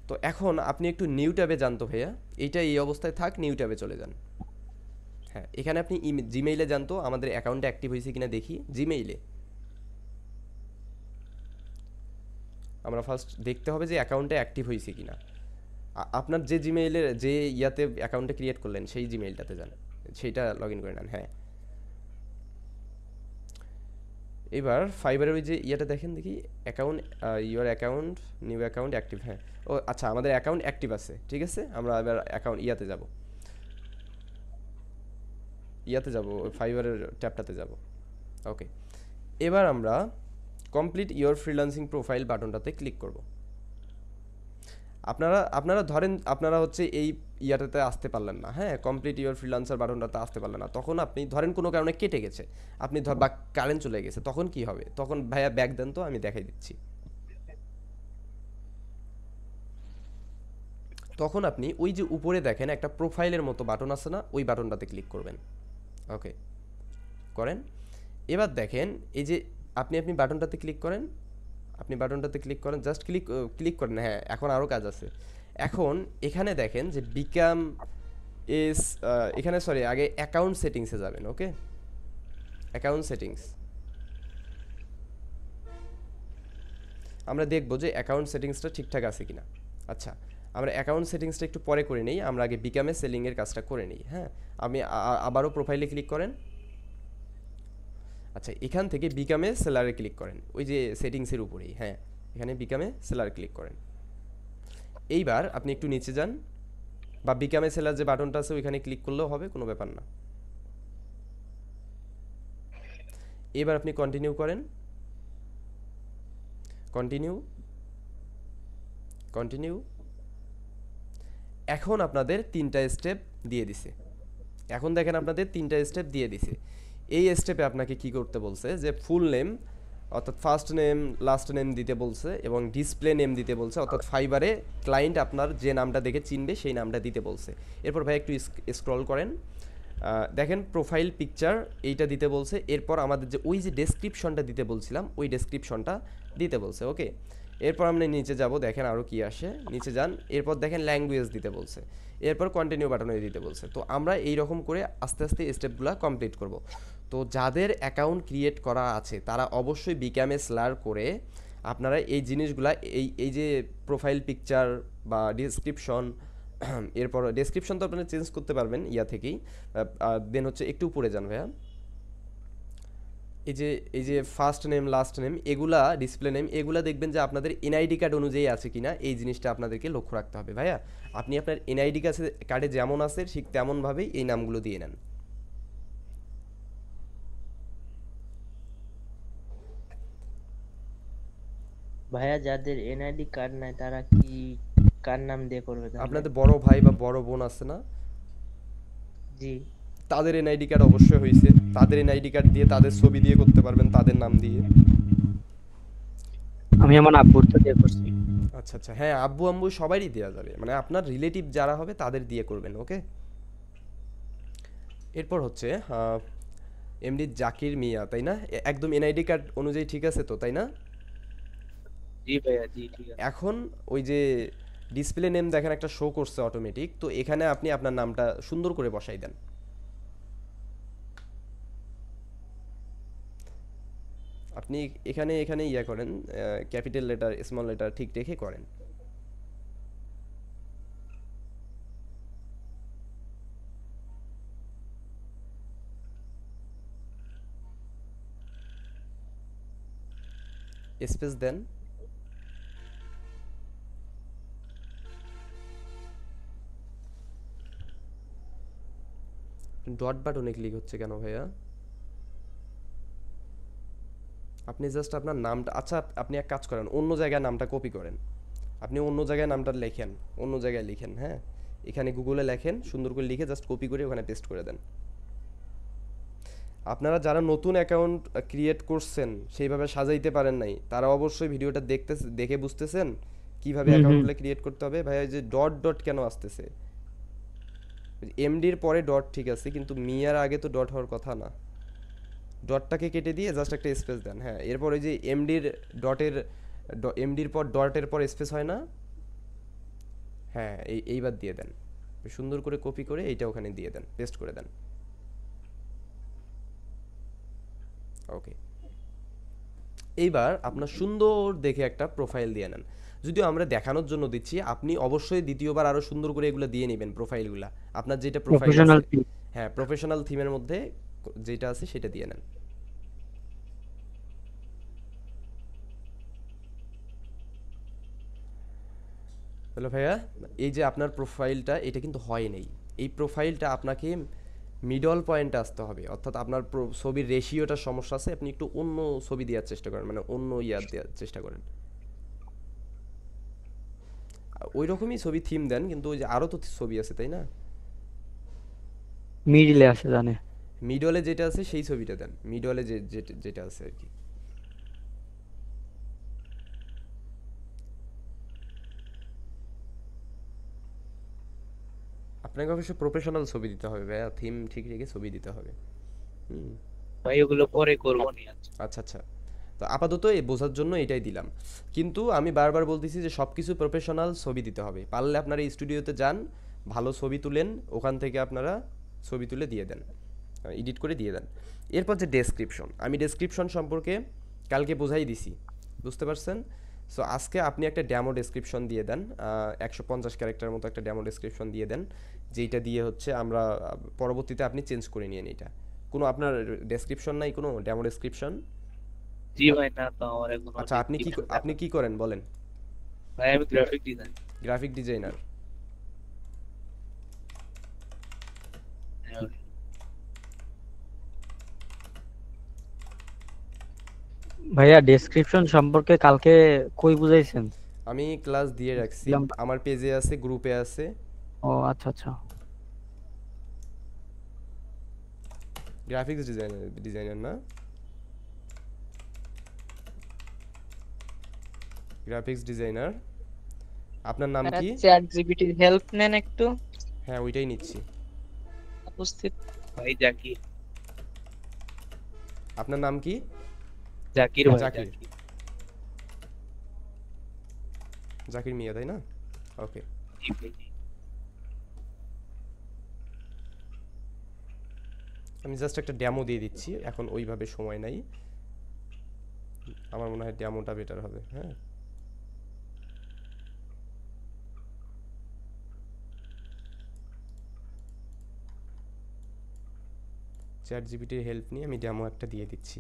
A: তো এখন আপনি একটু নিউ ট্যাবে যান তো ভাইয়া, এইটা এই অবস্থায় থাক, নিউ ট্যাবে চলে যান। হ্যাঁ, এখানে আপনি জিমেইলে যান তো, আমাদের অ্যাকাউন্টে অ্যাক্টিভ হয়েছে কিনা দেখি। জিমেইলে আমরা ফার্স্ট দেখতে হবে যে অ্যাকাউন্টে অ্যাক্টিভ হয়েছে কিনা। আপনার যে জিমেইলের যে ইয়াতে অ্যাকাউন্টে ক্রিয়েট করলেন সেই জিমেইলটাতে যান, সেইটা লগ ইন করে নেন। হ্যাঁ, এবার ফাইবারের ওই যে ইয়াটা দেখেন দেখি, account, your account, new account active. হ্যাঁ, ও আচ্ছা, আমাদের অ্যাকাউন্ট অ্যাক্টিভ আছে, ঠিক আছে। আমরা এবার অ্যাকাউন্ট ইয়াতে যাব, ফাইবারের ট্যাবটাতে যাব। ওকে, এবার আমরা কমপ্লিট ইওর ফ্রিল্যান্সিং প্রোফাইল বাটনটাতে ক্লিক করব। আপনারা ধরেন আপনারা হচ্ছে এই ইয়াটাতে আসতে পারলেন না, হ্যাঁ, কমপ্লিট ইওর ফ্রিল্যান্সার বাটনটাতে আসতে পারলেন না। তখন আপনি ধরেন কোনো কারণে কেটে গেছে, আপনি বা কারেন্ট চলে গেছে, তখন কি হবে? তখন ভাইয়া ব্যাক দেন তো, আমি দেখাই দিচ্ছি। তখন আপনি ওই যে উপরে দেখেন একটা প্রোফাইলের মতো বাটন আছে না, ওই বাটনটাতে ক্লিক করবেন। ওকে, করেন। এবার দেখেন এই যে আপনি বাটনটাতে ক্লিক করেন, জাস্ট ক্লিক করেন। হ্যাঁ, এখন আরও কাজ আছে। এখন এখানে দেখেন যে বিকাম ইস, এখানে সরি, আগে অ্যাকাউন্ট সেটিংসে যাবেন। ওকে, অ্যাকাউন্ট সেটিংস, আমরা দেখব যে অ্যাকাউন্ট সেটিংসটা ঠিকঠাক আছে কিনা। আচ্ছা, আমরা অ্যাকাউন্ট সেটিংসটা একটু পরে করে নিই, আমরা আগে বিকামে সেলিংয়ের কাজটা করে নিই। হ্যাঁ, আমি আবারও প্রোফাইলে ক্লিক করেন। আচ্ছা, এখান থেকে বিকামে সেলারে ক্লিক করেন, ওই যে সেটিংসের উপরেই। হ্যাঁ, এখানে বিকামে সেলার ক্লিক করেন। এইবার আপনি একটু নিচে যান, বা বিকামে সেলার যে বাটনটা আছে ওইখানে ক্লিক করলেও হবে, কোনো ব্যাপার না। এবার আপনি কন্টিনিউ করেন, কন্টিনিউ। এখন আপনাদের 3টা স্টেপ দিয়ে দিছে। এখন দেখেন আপনাদের 3টা স্টেপ দিয়ে দিছে। এই স্টেপে আপনাকে কি করতে বলছে, যে ফুল নেম অর্থাৎ ফার্স্ট নেম লাস্ট নেম দিতে বলছে, এবং ডিসপ্লে নেম দিতে বলছে, অর্থাৎ ফাইবারে ক্লায়েন্ট আপনার যে নামটা দেখে চিনবে সেই নামটা দিতে বলছে। এরপর ভাই একটু স্ক্রল করেন, দেখেন প্রোফাইল পিকচার এইটা দিতে বলছে। এরপর আমাদের যে ওই যে ডেসক্রিপশনটা দিতে বলছিলাম, ওই ডেসক্রিপশনটা দিতে বলছে। ওকে, এরপর আমরা নিচে যাব, দেখেন আরও কি আসে, নিচে যান। এরপর দেখেন ল্যাঙ্গুয়েজ দিতে বলছে, এরপর কন্টিনিউ বাটনে দিতে বলছে। তো আমরা এই রকম করে আস্তে আস্তে স্টেপগুলো কমপ্লিট করব। তো যাদের অ্যাকাউন্ট ক্রিয়েট করা আছে তারা অবশ্যই বিকামে স্লার করে আপনারা এই জিনিসগুলা, এই যে প্রোফাইল পিকচার বা ডেসক্রিপশন, এরপর ডেসক্রিপশন তো আপনারা চেঞ্জ করতে পারবেন ইয়া থেকেই। দেন হচ্ছে একটু উপরে যান ভাইয়া, এই যে ফার্স্ট নেম লাস্ট নেম এগুলা, ডিসপ্লে নেম এগুলা দেখবেন যে আপনাদের এনআইডি কার্ড অনুযায়ী আছে কিনা, এই জিনিসটা আপনাদেরকে লক্ষ্য রাখতে হবে। ভাইয়া, আপনি আপনার এনআইডি কার্ডে যেমন আছে ঠিক তেমনভাবেই এই নামগুলো দিয়ে নেন।
E: ভাইয়া, যাদের এনআইডি কার্ড নাই তারা কি কার নাম দিয়ে করবে তাহলে?
A: আপনাদের বড় ভাই বা বড় বোন আছে না,
E: জি।
A: তাদের এনআইডি কার্ড অবশ্যই হয়েছে, তাদের এনআইডি কার্ড দিয়ে তাদের ছবি দিয়ে করতে পারবেন, তাদের নাম দিয়ে।
B: আমি আমার আব্বুর তো দিয়ে করছি।
A: আচ্ছা আচ্ছা, হ্যাঁ, আব্বু আম্মু সবারই দেওয়া যাবে, মানে আপনার রিলেটিভ যারা হবে তাদের দিয়ে করবেন। ওকে, এরপর হচ্ছে এমডি জাকির মিয়া, তাই না? একদম এনআইডি কার্ড অনুযায়ী ঠিক আছে তো, তাই না?
D: জি ভাইয়া, জি ঠিক আছে।
A: এখন ওই যে ডিসপ্লে নেম দেখেন একটা শো করছে অটোমেটিক, তো এখানে আপনি আপনার নামটা সুন্দর করে বসাই দেন। আপনি এখানে ইয়া করেন, ক্যাপিটাল লেটার স্মল লেটার ঠিক রেখে করেন। স্পেস দেন। ডট বাটনে ক্লিক হচ্ছে কেন ভাইয়া? আপনি জাস্ট আপনার নামটা, আচ্ছা আপনি এক কাজ করেন, অন্য জায়গায় নামটা কপি করেন। আপনি অন্য জায়গায় নামটা লেখেন, অন্য জায়গায় লিখেন। হ্যাঁ, এখানে গুগলে লেখেন, সুন্দর করে লিখে জাস্ট কপি করে ওখানে পেস্ট করে দেন। আপনারা যারা নতুন অ্যাকাউন্ট ক্রিয়েট করছেন, সেইভাবে সাজাইতে পারেন নাই, তারা অবশ্যই ভিডিওটা দেখে বুঝতেছেন কিভাবে অ্যাকাউন্টগুলো ক্রিয়েট করতে হবে। ভাইয়া, যে ডট ডট কেন আসতেছে? এমডির পরে ডট ঠিক আছে, কিন্তু মিয়ার আগে তো ডট হওয়ার কথা না। ডটটাকে কেটে দিয়ে জাস্ট একটা স্পেস দেন। হ্যাঁ, এরপর ওই যে এমডির পর ডটের পর স্পেস হয় না, হ্যাঁ এইবার দিয়ে দেন। সুন্দর করে কপি করে এইটা ওখানে দিয়ে দেন, পেস্ট করে দেন। ওকে, এইবার আপনার সুন্দর দেখে একটা প্রোফাইল দিয়ে নেন। যদিও আমরা দেখানোর জন্য দিচ্ছি, আপনি অবশ্যই দ্বিতীয়বার আরো সুন্দর করে এগুলো দিয়ে নেবেন প্রোফাইলগুলা। আপনার যেটা প্রোফাইল
B: প্রফেশনাল
A: আছে, হ্যাঁ প্রফেশনাল থিমের মধ্যে যেটা আছে সেটা দিয়ে নেন। হ্যালো ভাইয়া, এই যে আপনার প্রোফাইলটা এটা কিন্তু হয় নাই। এই প্রোফাইলটা আপনাকে মিডল পয়েন্টে আসতে হবে, অর্থাৎ আপনার ছবির রেশিওটা সমস্যা আছে, আপনি একটু অন্য ছবি দেওয়ার চেষ্টা করেন, মানে অন্য ইয়ার দেওয়ার চেষ্টা করেন। ওই রকমই ছবি থিম দেন, কিন্তু ওই যে আরো তো ছবি আছে তাই না,
B: মিডিলে আসে জানে।
A: মিডলে যেটা আছে সেই ছবিটা দেন, মিডলে যেটা আছে আর কি। আপনাকে অবশ্য প্রফেশনাল ছবি দিতে হবে ভাইয়া, থিম ঠিক রেখে ছবি দিতে হবে। হুম,
D: ভাই ওগুলো পরে করবো নি। আচ্ছা
A: আচ্ছা আচ্ছা। তো আপাতত এই বোঝার জন্য এটাই দিলাম, কিন্তু আমি বারবার বলতেছি যে সব কিছু প্রফেশনাল ছবি দিতে হবে। পারলে আপনারা স্টুডিওতে যান, ভালো ছবি তুলেন, ওখান থেকে আপনারা ছবি তুলে দিয়ে দেন, এডিট করে দিয়ে দেন। এরপর যে ডেসক্রিপশন, আমি ডেসক্রিপশন সম্পর্কে কালকে বোঝাই দিছি, বুঝতে পারছেন? সো আজকে আপনি একটা ডেমো ডেসক্রিপশন দিয়ে দেন, 150 ক্যারেক্টার মতো একটা ডেমো ডেসক্রিপশন দিয়ে দেন, যেইটা দিয়ে হচ্ছে আমরা পরবর্তীতে আপনি চেঞ্জ করে নিয়ে এটা। কোনো আপনার ডেসক্রিপশন নাই, কোনো ডেমো ডেসক্রিপশন?
D: জি ভাই, না তো আমার এখন
A: আচ্ছা, আপনি কি করেন বলেন?
D: ভাই আমি গ্রাফিক ডিজাইন।
A: Graphic designer.
B: ভাইয়া ডেসক্রিপশন সম্পর্কে কালকে কই বুঝাইছেন?
A: আমি ক্লাস দিয়ে রাখছি,
B: দিলাম।
A: আমার পেজে আছে, গ্রুপে আছে।
B: ও আচ্ছা আচ্ছা।
A: গ্রাফিক্স ডিজাইনার না, গ্রাফিক্স ডিজাইনার। আপনার নাম কি?
C: চ্যাট জিপিটির হেল্প নেন একটু।
A: হ্যাঁ ওইটাই নিচ্ছি।
C: উপস্থিত।
D: ভাই জাকির।
A: আপনার নাম কি?
D: জাকির ভাই
A: জাকির।
D: জাকির।
A: জাকির মিয়া তাই না? ওকে,
D: জি ভাই, জি।
A: আমি জাস্ট একটা ডেমো দিয়ে দিচ্ছি, এখন ওইভাবে সময় নাই, আমার মনে হয় ডেমোটা বেটার হবে। হ্যাঁ, চ্যাট জিপিটির হেল্প নিয়ে আমি ডেমো একটা দিয়ে দিচ্ছি।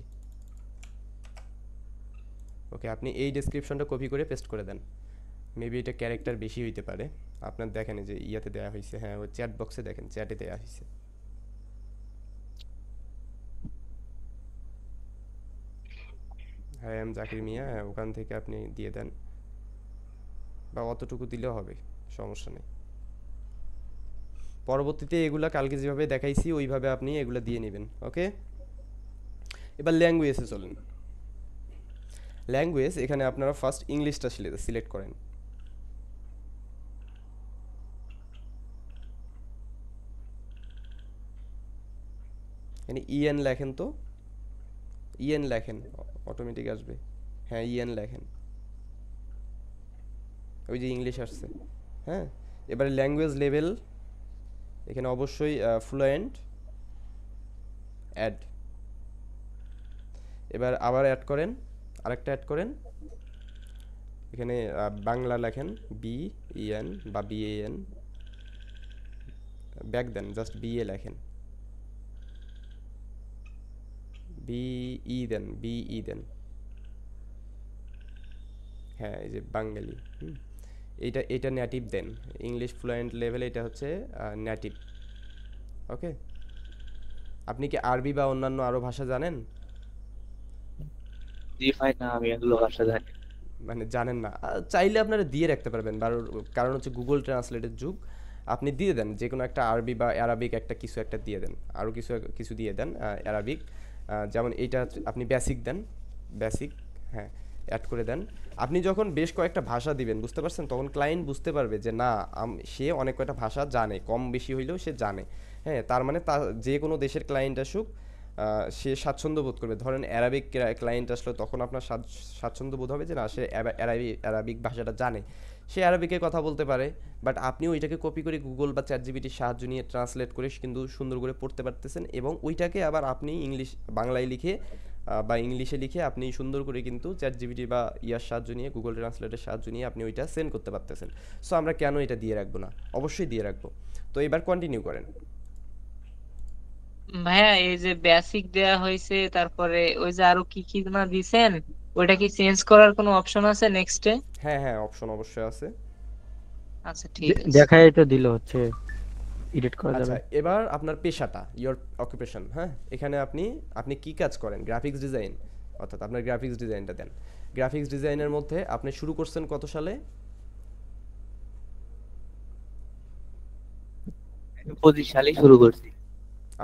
A: ওকে, আপনি এই ডেসক্রিপশনটা কপি করে পেস্ট করে দেন। মেবি এটা ক্যারেক্টার বেশি হইতে পারে, আপনার দেখেন যে ইয়াতে দেওয়া হয়েছে, হ্যাঁ ওই চ্যাট বক্সে দেখেন, চ্যাটে দেওয়া হয়েছে। হ্যাঁ এম জাকির মিয়া, হ্যাঁ ওখান থেকে আপনি দিয়ে দেন, বা অতটুকু দিলেও হবে, সমস্যা নেই। পরবর্তীতে এগুলা কালকে যেভাবে দেখাইছি ওইভাবে আপনি এগুলা দিয়ে নেবেন। ওকে, এবার ল্যাঙ্গুয়েজে চলেন। ল্যাঙ্গুয়েজ, এখানে আপনারা ফার্স্ট ইংলিশটা সিলেক্ট করেন। এখানে ইএন লেখেন, তো ইএন লেখেন, অটোমেটিক আসবে। হ্যাঁ ইএন লেখেন, ওই যে ইংলিশ আসছে। হ্যাঁ, এবারে ল্যাঙ্গুয়েজ লেভেল, এখানে অবশ্যই ফ্লুয়েন্ট অ্যাড। এবার আবার অ্যাড করেন, আরেকটা অ্যাড করেন, এখানে বাংলা লেখেন, বিইএন বা BAN, back then, just BA লেখেন, বিই দেন, বিই দেন। হ্যাঁ এই যে বাঙালি, এটা নেটিভ দেন, ইংলিশ ফ্লুয়েন্ট লেভেল, এটা হচ্ছে নেটিভ। ওকে, আপনি কি আরবি বা অন্যান্য আরো ভাষা জানেন?
D: জি ভাই, না আমি এগুলো ভাষা জানি না।
A: মানে জানেন না, চাইলে আপনারা দিয়ে রাখতে পারবেন, কারণ হচ্ছে গুগল ট্রান্সলেটের যুগ। আপনি দিয়ে দেন যে কোনো একটা আরবি বা অ্যারাবিক একটা কিছু একটা দিয়ে দেন, আরও কিছু কিছু দিয়ে দেন অ্যারাবিক, যেমন এইটা আপনি বেসিক দেন, বেসিক, হ্যাঁ অ্যাড করে দেন। আপনি যখন বেশ কয়েকটা ভাষা দিবেন, বুঝতে পারছেন, তখন ক্লায়েন্ট বুঝতে পারবে যে না সে অনেক কয়টা ভাষা জানে, কম বেশি হইলেও সে জানে। হ্যাঁ, তার মানে যে কোনো দেশের ক্লায়েন্ট আসুক সে স্বাচ্ছন্দ্য বোধ করবে। ধরেন অ্যারাবিক ক্লায়েন্ট আসলো, তখন আপনার স্বাচ্ছন্দ্য বোধ হবে যে না সে অ্যারাবিক ভাষাটা জানে, সে অ্যারাবিকে কথা বলতে পারে। বাট আপনি ওইটাকে কপি করে গুগল বা চ্যাট জিপিটির সাহায্য নিয়ে ট্রান্সলেট করে কিন্তু সুন্দর করে পড়তে পারতেছেন, এবং ওইটাকে আবার আপনি বাংলায় লিখে বা ইংলিশে লিখে আপনি সুন্দর করে কিন্তু চ্যাট জিপিটি বা ইয়ার সাহায্য নিয়ে, গুগল ট্রান্সলেটের সাহায্য নিয়ে আপনি ওইটা সেন্ড করতে পারতেছেন। সো আমরা কেন এটা দিয়ে রাখবো না, অবশ্যই দিয়ে রাখবো। তো এবার কন্টিনিউ করেন।
C: ভাইয়া এই যে বেসিক দেয়া হয়েছে, তারপরে ওই যে আরো কি কি না দিছেন, ওইটা কি চেঞ্জ করার কোনো অপশন আছে নেক্সটে?
A: হ্যাঁ হ্যাঁ, অপশন অবশ্যই আছে।
C: আচ্ছা ঠিক আছে।
B: দেখাই তো দিল, হচ্ছে এডিট করা
A: আচ্ছা,
B: যাবে।
A: এবার আপনার পেশাটা, ইয়োর অকুপেশন, হ্যাঁ, এখানে আপনি আপনি কি কাজ করেন, গ্রাফিক্স ডিজাইন, অর্থাৎ আপনার গ্রাফিক্স ডিজাইনটা দেন। গ্রাফিক্স ডিজাইনের মধ্যে আপনি শুরু করছেন কত সালে?
D: 25 সালে শুরু করছি।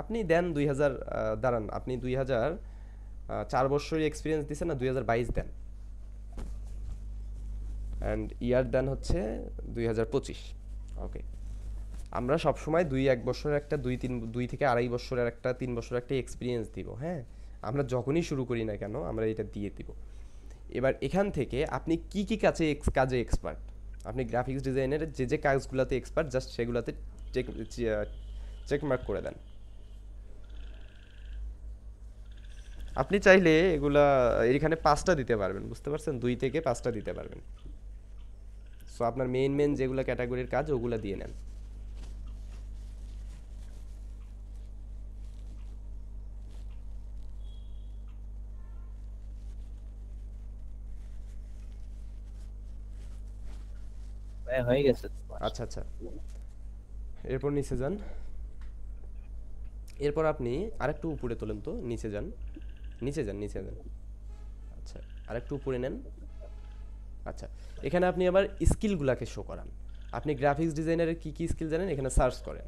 A: আপনি দেন 2000, দাঁড়ান, আপনি 2000, 4 বছরই এক্সপিরিয়েন্স দিচ্ছেন না, 2022 দেন, অ্যান্ড ইয়ার দেন হচ্ছে 2025। ওকে, আমরা সবসময় 2-1 বছরের একটা, 2 থেকে 2.5 বছরের একটা, 3 বছরের একটা এক্সপিরিয়েন্স দিব। হ্যাঁ, আমরা যখনই শুরু করি না কেন আমরা এটা দিয়ে দিব। এবার এখান থেকে আপনি কি কি কাজে এক্সপার্ট, আপনি গ্রাফিক্স ডিজাইনের যে যে কাজগুলোতে এক্সপার্ট, জাস্ট সেগুলোতে চেক মার্ক করে দেন। আপনি চাইলে এগুলা এখানে 5টা দিতে পারবেন, বুঝতে পারছেন, 2 থেকে 5টা দিতে পারবেন। সো আপনার মেইন যেগুলো ক্যাটাগরির কাজ ওগুলা দিয়ে নেন।
D: ভাই হয়ে গেছে।
A: আচ্ছা আচ্ছা, এরপর নিচে যান। এরপর আপনি আরেকটু উপরে তোলেন তো, নিচে যান, নিচে যান, নিচে যান। আচ্ছা, আরেকটু উপরে নেন। আচ্ছা, এখানে আপনি আবার স্কিলগুলোকে শো করান। আপনি গ্রাফিক্স ডিজাইনারের কি কি স্কিল জানেন এখানে সার্চ করেন।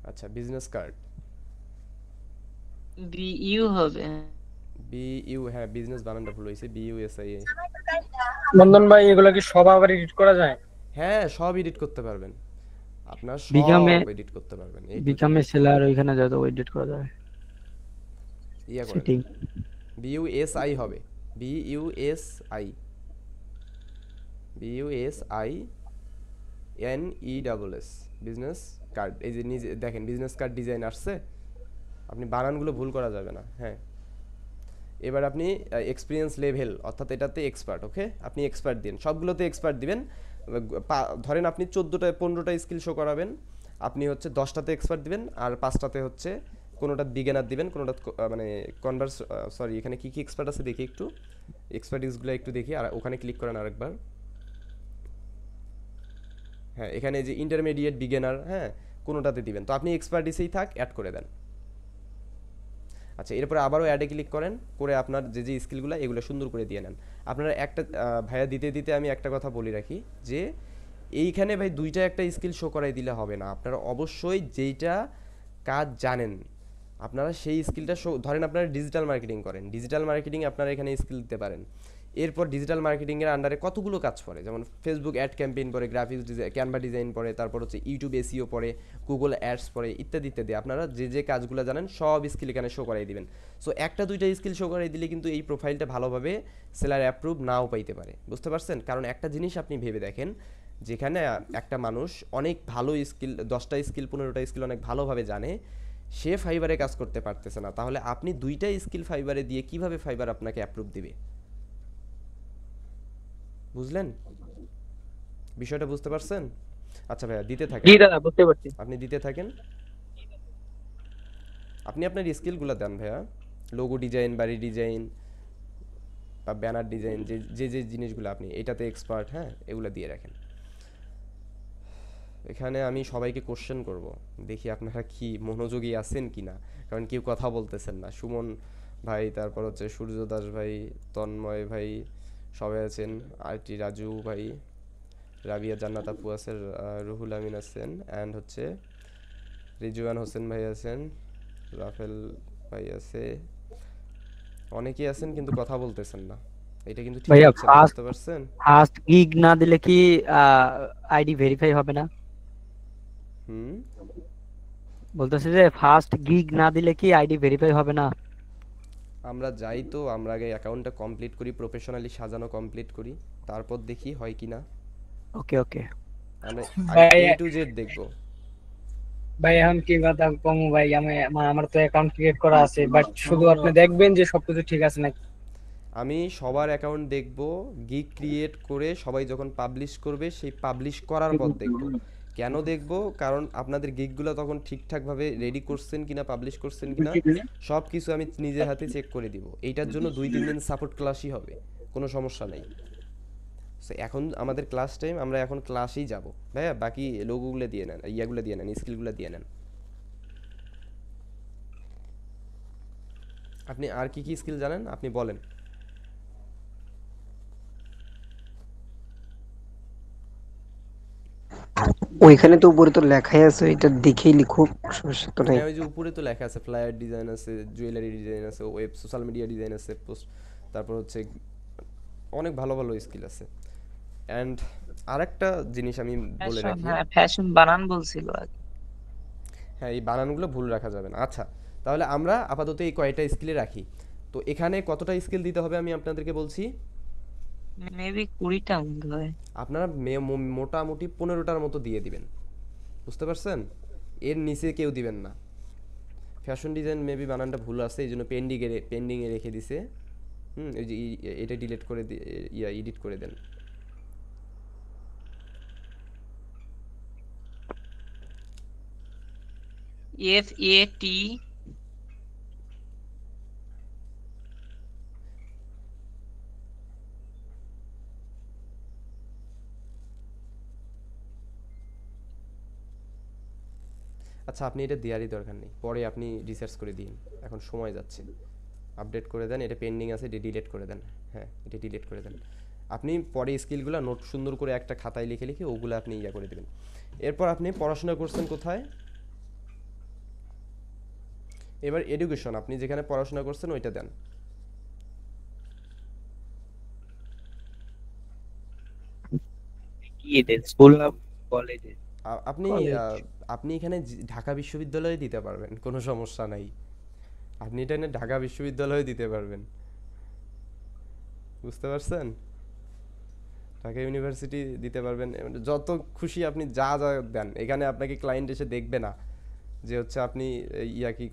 A: আচ্ছা, বিজনেস কার্ড,
C: বিইউ হবে।
A: বিইউ, হ্যাঁ বিজনেস বানানটা ভুল হয়েছে, বিইউএসআই।
F: বন্ধন ভাই, এগুলা কি সব আবার এডিট করা যায়?
A: হ্যাঁ, সব এডিট করতে পারবেন, আপনার
B: বিকামে
A: সব এডিট করতে পারবেন। এই
B: বিকামে সেলার ওইখানে যত এডিট করা যাবে,
A: ইয়া করেন,
B: সেটিং।
A: বিইউএসআই হবে, বিইউএসআই, বিইউএসআই NESS, বিজনেস কার্ড। এই যে নিজে দেখেন বিজনেস কার্ড ডিজাইন আসছে, আপনি বানানগুলো ভুল করা যাবে না। হ্যাঁ, এবার আপনি এক্সপিরিয়েন্স লেভেল, অর্থাৎ এটাতে এক্সপার্ট। ওকে, আপনি এক্সপার্ট দিন, সবগুলোতে এক্সপার্ট দিবেন। ধরেন আপনি 14টা-15টা স্কিল শো করাবেন, আপনি হচ্ছে 10টাতে এক্সপার্ট দিবেন, আর 5টাতে হচ্ছে কোনোটা বিগিনার দিবেন, কোনোটা মানে সরি, এখানে কি কি এক্সপার্ট আছে দেখি একটু, এক্সপার্টিসগুলো একটু দেখি, আর ওখানে ক্লিক করেন আরেকবার। হ্যাঁ, এখানে যে ইন্টারমিডিয়েট, বিগিনার, হ্যাঁ কোনোটাতে দিবেন। তো আপনি এক্সপার্টিসেই থাক, অ্যাড করে দেন। আচ্ছা, এরপরে আবারও অ্যাডে ক্লিক করেন, করে আপনার যে যে স্কিলগুলো এগুলো সুন্দর করে দিয়ে নেন। আপনারা একটা ভাইয়া দিতে দিতে আমি একটা কথা বলি রাখি, যে এইখানে ভাই 2টা একটা স্কিল শো করাই দিলে হবে না, আপনারা অবশ্যই যেইটা কাজ জানেন আপনারা সেই স্কিলটা শো, ধরেন আপনারা ডিজিটাল মার্কেটিং করেন, ডিজিটাল মার্কেটিং আপনারা এখানে স্কিল দিতে পারেন। এরপর ডিজিটাল মার্কেটিংয়ের আন্ডারে কতগুলো কাজ পড়ে, যেমন ফেসবুক অ্যাড ক্যাম্পেইন পড়ে, গ্রাফিক্স ডিজাইন, ক্যানভা ডিজাইন পড়ে, তারপর হচ্ছে ইউটিউব এসইও পড়ে, গুগল অ্যাডস পড়ে, ইত্যাদি ইত্যাদি। আপনারা যে যে কাজগুলো জানেন সব স্কিল এখানে শো করাই দিবেন। সো 1-2টা স্কিল শো করাই দিলে কিন্তু এই প্রোফাইলটা ভালোভাবে সেলার অ্যাপ্রুভ নাও পাইতে পারে, বুঝতে পারছেন? কারণ একটা জিনিস আপনি ভেবে দেখেন, যেখানে একটা মানুষ অনেক ভালো স্কিল, 10টা স্কিল 15টা স্কিল অনেক ভালোভাবে জানে, সে ফাইবারে কাজ করতে পারতেছে না, তাহলে আপনি 2টা স্কিল ফাইবারে দিয়ে কিভাবে ফাইবার আপনাকে অ্যাপ্রুভ দিবে? বুঝলেন বিষয়টা, বুঝতে পারছেন? আচ্ছা ভাইয়া দিতে থাকেন,
F: জি দাদা, বুঝতে পারছি।
A: আপনি দিতে থাকেন, আপনি আপনার স্কিলগুলো দেন ভাইয়া, লোগো ডিজাইন, বাড়ি ডিজাইন বা ব্যানার ডিজাইন, যে যে যে জিনিসগুলো আপনি এটাতে এক্সপার্ট, হ্যাঁ এগুলো দিয়ে রাখেন। এখানে আমি সবাইকে কোশ্চেন করব, দেখি আপনারা কি মনোযোগী আছেন কি না, কারণ কেউ কথা বলতেছেন না। সুমন ভাই, তারপর হচ্ছে সূর্য দাস ভাই, তন্ময় ভাই সবাই আছেন, আরটি রাজু ভাই, রাবিয়া জান্নাত আপু আছেন, রুহুল আমিন আছেন, অ্যান্ড হচ্ছে রিজওয়ান হোসেন ভাই আছেন, রাফেল ভাই আছে, অনেকেই আছেন কিন্তু কথা বলতেছেন না, এটা কিন্তু ঠিক
B: ভাইয়া
A: হচ্ছে না, বুঝতে পারছেন?
B: ফার্স্ট গিগ না দিলে কি আইডি ভেরিফাই হবে না?
A: হুম,
B: বলতেছে যে ফার্স্ট গিগ না দিলে কি আইডি ভেরিফাই হবে না?
A: আমরা যাই তো, আমরা আগে অ্যাকাউন্টটা কমপ্লিট করি, প্রফেশনালি সাজানো কমপ্লিট করি, তারপর দেখি হয় কিনা।
B: ওকে ওকে।
A: আমরা আগে
F: ভাই
A: A to Z দেখব।
F: ভাই এখন কি কথা কম ভাই, আমার তো অ্যাকাউন্ট ক্রিয়েট করা আছে, বাট শুধু আপনি দেখবেন যে সবকিছু ঠিক আছে নাকি।
A: আমি সবার অ্যাকাউন্ট দেখব, গিগ ক্রিয়েট করে সবাই যখন পাবলিশ করবে সেই পাবলিশ করার পর দেখব। কেন দেখব? কারণ আপনাদের গিগগুলো তখন ঠিকঠাকভাবে রেডি করছেন কিনা, পাবলিশ করছেন কিনা, সব কিছু আমি নিজের হাতে চেক করে দিব। এইটার জন্য 2-3 দিন সাপোর্ট ক্লাসই হবে, কোনো সমস্যা নেই। So, এখন আমাদের ক্লাস টাইম, আমরা এখন ক্লাসেই যাব। ভাইয়া বাকি লোগোগুলো দিয়ে নেন, ইয়াগুলো দিয়ে নেন, স্কিলগুলো দিয়ে নেন। আপনি আর কি কি স্কিল জানেন আপনি বলেন।
G: ওইখানে তো উপরে তো লেখাই আছে, এটা দেখেই লিখো, সমস্যা তো নাই।
A: হ্যাঁ, ওই যে উপরে তো লেখা আছে, ফ্লায়ার ডিজাইন আছে, জুয়েলারি ডিজাইন আছে, ওয়েব সোশ্যাল মিডিয়া ডিজাইন আছে, পোস্ট, তারপর হচ্ছে অনেক ভালো ভালো স্কিল আছে। অ্যান্ড আরেকটা জিনিস আমি বলে
C: ফ্যাশন,
A: রাখি,
C: হ্যাঁ ফ্যাশন বানান বলছিল আগে।
A: হ্যাঁ এই বানানগুলো ভুল রাখা যাবে না। আচ্ছা, তাহলে আমরা আপাতত এই কয়টা স্কিলে রাখি। তো এখানে কতটা স্কিল দিতে হবে আমি আপনাদেরকে বলছি।
C: মেবি 20টা মনে হয়।
A: আপনারা মোটামুটি 15টার মতো দিয়ে দিবেন, বুঝতে পারছেন? এর নিচে কেউ দিবেন না। ফ্যাশন ডিজাইন মেবি বানানটা ভুল আছে, এই জন্য পেন্ডিংয়ে রেখে দিছে। ওই যে এটা ডিলিট করে এডিট করে দেন।
C: FAT
A: আচ্ছা, আপনি এটা দেওয়ারই দরকার নেই, পরে আপনি রিসার্চ করে দিন, এখন সময় যাচ্ছে। আপডেট করে দেন, এটা পেন্ডিং আছে, এটা ডিলিট করে দেন। হ্যাঁ, এটা ডিলিট করে দেন। আপনি পরে স্কিলগুলো নোট সুন্দর করে একটা খাতায় লিখে লিখে ওগুলো আপনি ইয়া করে দেবেন। এরপর আপনি পড়াশোনা করছেন কোথায়? এবার এডুকেশন, আপনি যেখানে পড়াশোনা করছেন ওইটা দেন।
D: কি এটা স্কুল না কলেজে?
A: আপনি
B: College.
A: আপনি এখানে ঢাকা বিশ্ববিদ্যালয়ে দিতে পারবেন, কোনো সমস্যা নাই। আপনি এটা এনে ঢাকা বিশ্ববিদ্যালয়ে দিতে পারবেন, বুঝতে পারছেন? ঢাকা ইউনিভার্সিটি দিতে পারবেন, মানে যত খুশি আপনি যা যা দেন। এখানে আপনাকে ক্লায়েন্ট এসে দেখবে না যে হচ্ছে আপনি ইয়া কি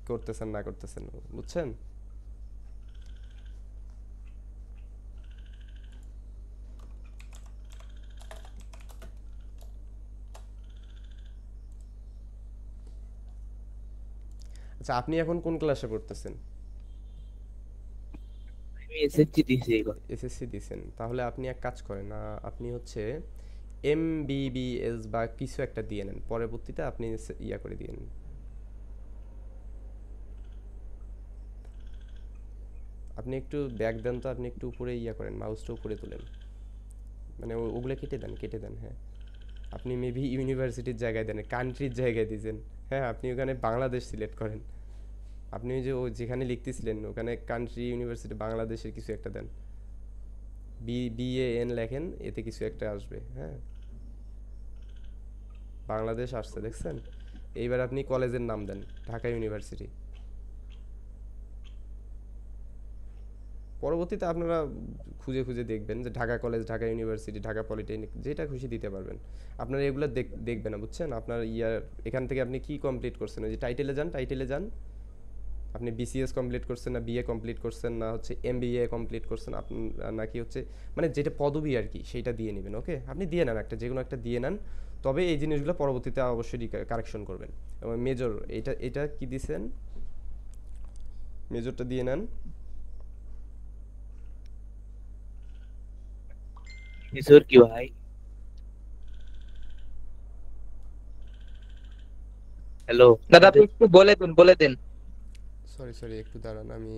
A: করতেছেন না করতেছেন, বুঝছেন? আচ্ছা, আপনি এখন কোন ক্লাসে পড়তেছেন?
D: আমি এসএসসি দিছি এখন।
A: এসএসসি দিছেন, তাহলে আপনি এক কাজ করেন, আপনি হচ্ছে এমবিবিএস বা কিছু একটা দিয়ে নেন, পরবর্তীতে আপনি ইয়া করে দিয়ে নেন। আপনি একটু ব্যাক দেন তো, আপনি একটু উপরে ইয়া করেন, মাউসটা উপরে তুলেন, মানে ওগুলো কেটে দেন, কেটে দেন। হ্যাঁ, আপনি মেবি ইউনিভার্সিটির জায়গায় দেন, কান্ট্রির জায়গায় দিয়েছেন। হ্যাঁ, আপনি ওখানে বাংলাদেশ সিলেক্ট করেন। আপনি ওই যে যেখানে লিখতেছিলেন ওখানে কান্ট্রি ইউনিভার্সিটি বাংলাদেশের কিছু একটা দেন, BAN লেখেন, এতে কিছু একটা আসবে। হ্যাঁ, বাংলাদেশ আসছে, দেখছেন? এইবার আপনি কলেজের নাম দেন, ঢাকা ইউনিভার্সিটি। পরবর্তীতে আপনারা খুঁজে খুঁজে দেখবেন যে Dhaka college, Dhaka university, Dhaka polytechnic, যেটা খুশি দিতে পারবেন। আপনারা এগুলো দেখবেন না, বুঝছেন? আপনার এখান থেকে আপনি কি কমপ্লিট করছেন, ওই যে টাইটেলে যান, টাইটেলে যান। আপনি BCS কমপ্লিট করছেন না BA কমপ্লিট করছেন না হচ্ছে MBA কমপ্লিট করছেন, নাকি হচ্ছে মানে যেটা পদবি আর কি সেইটা দিয়ে নেবেন। ওকে, আপনি দিয়ে নেন একটা, যে কোনো একটা দিয়ে নেন। তবে এই জিনিসগুলো পরবর্তীতে অবশ্যই কারেকশন করবেন। এবং মেজর, এটা কি দিছেন, মেজরটা দিয়ে নেন।
D: মেজর কি ভাই? হ্যালো
C: দাদা আপনি একটু বলে দেন।
A: সরি একটু দাঁড়ান, আমি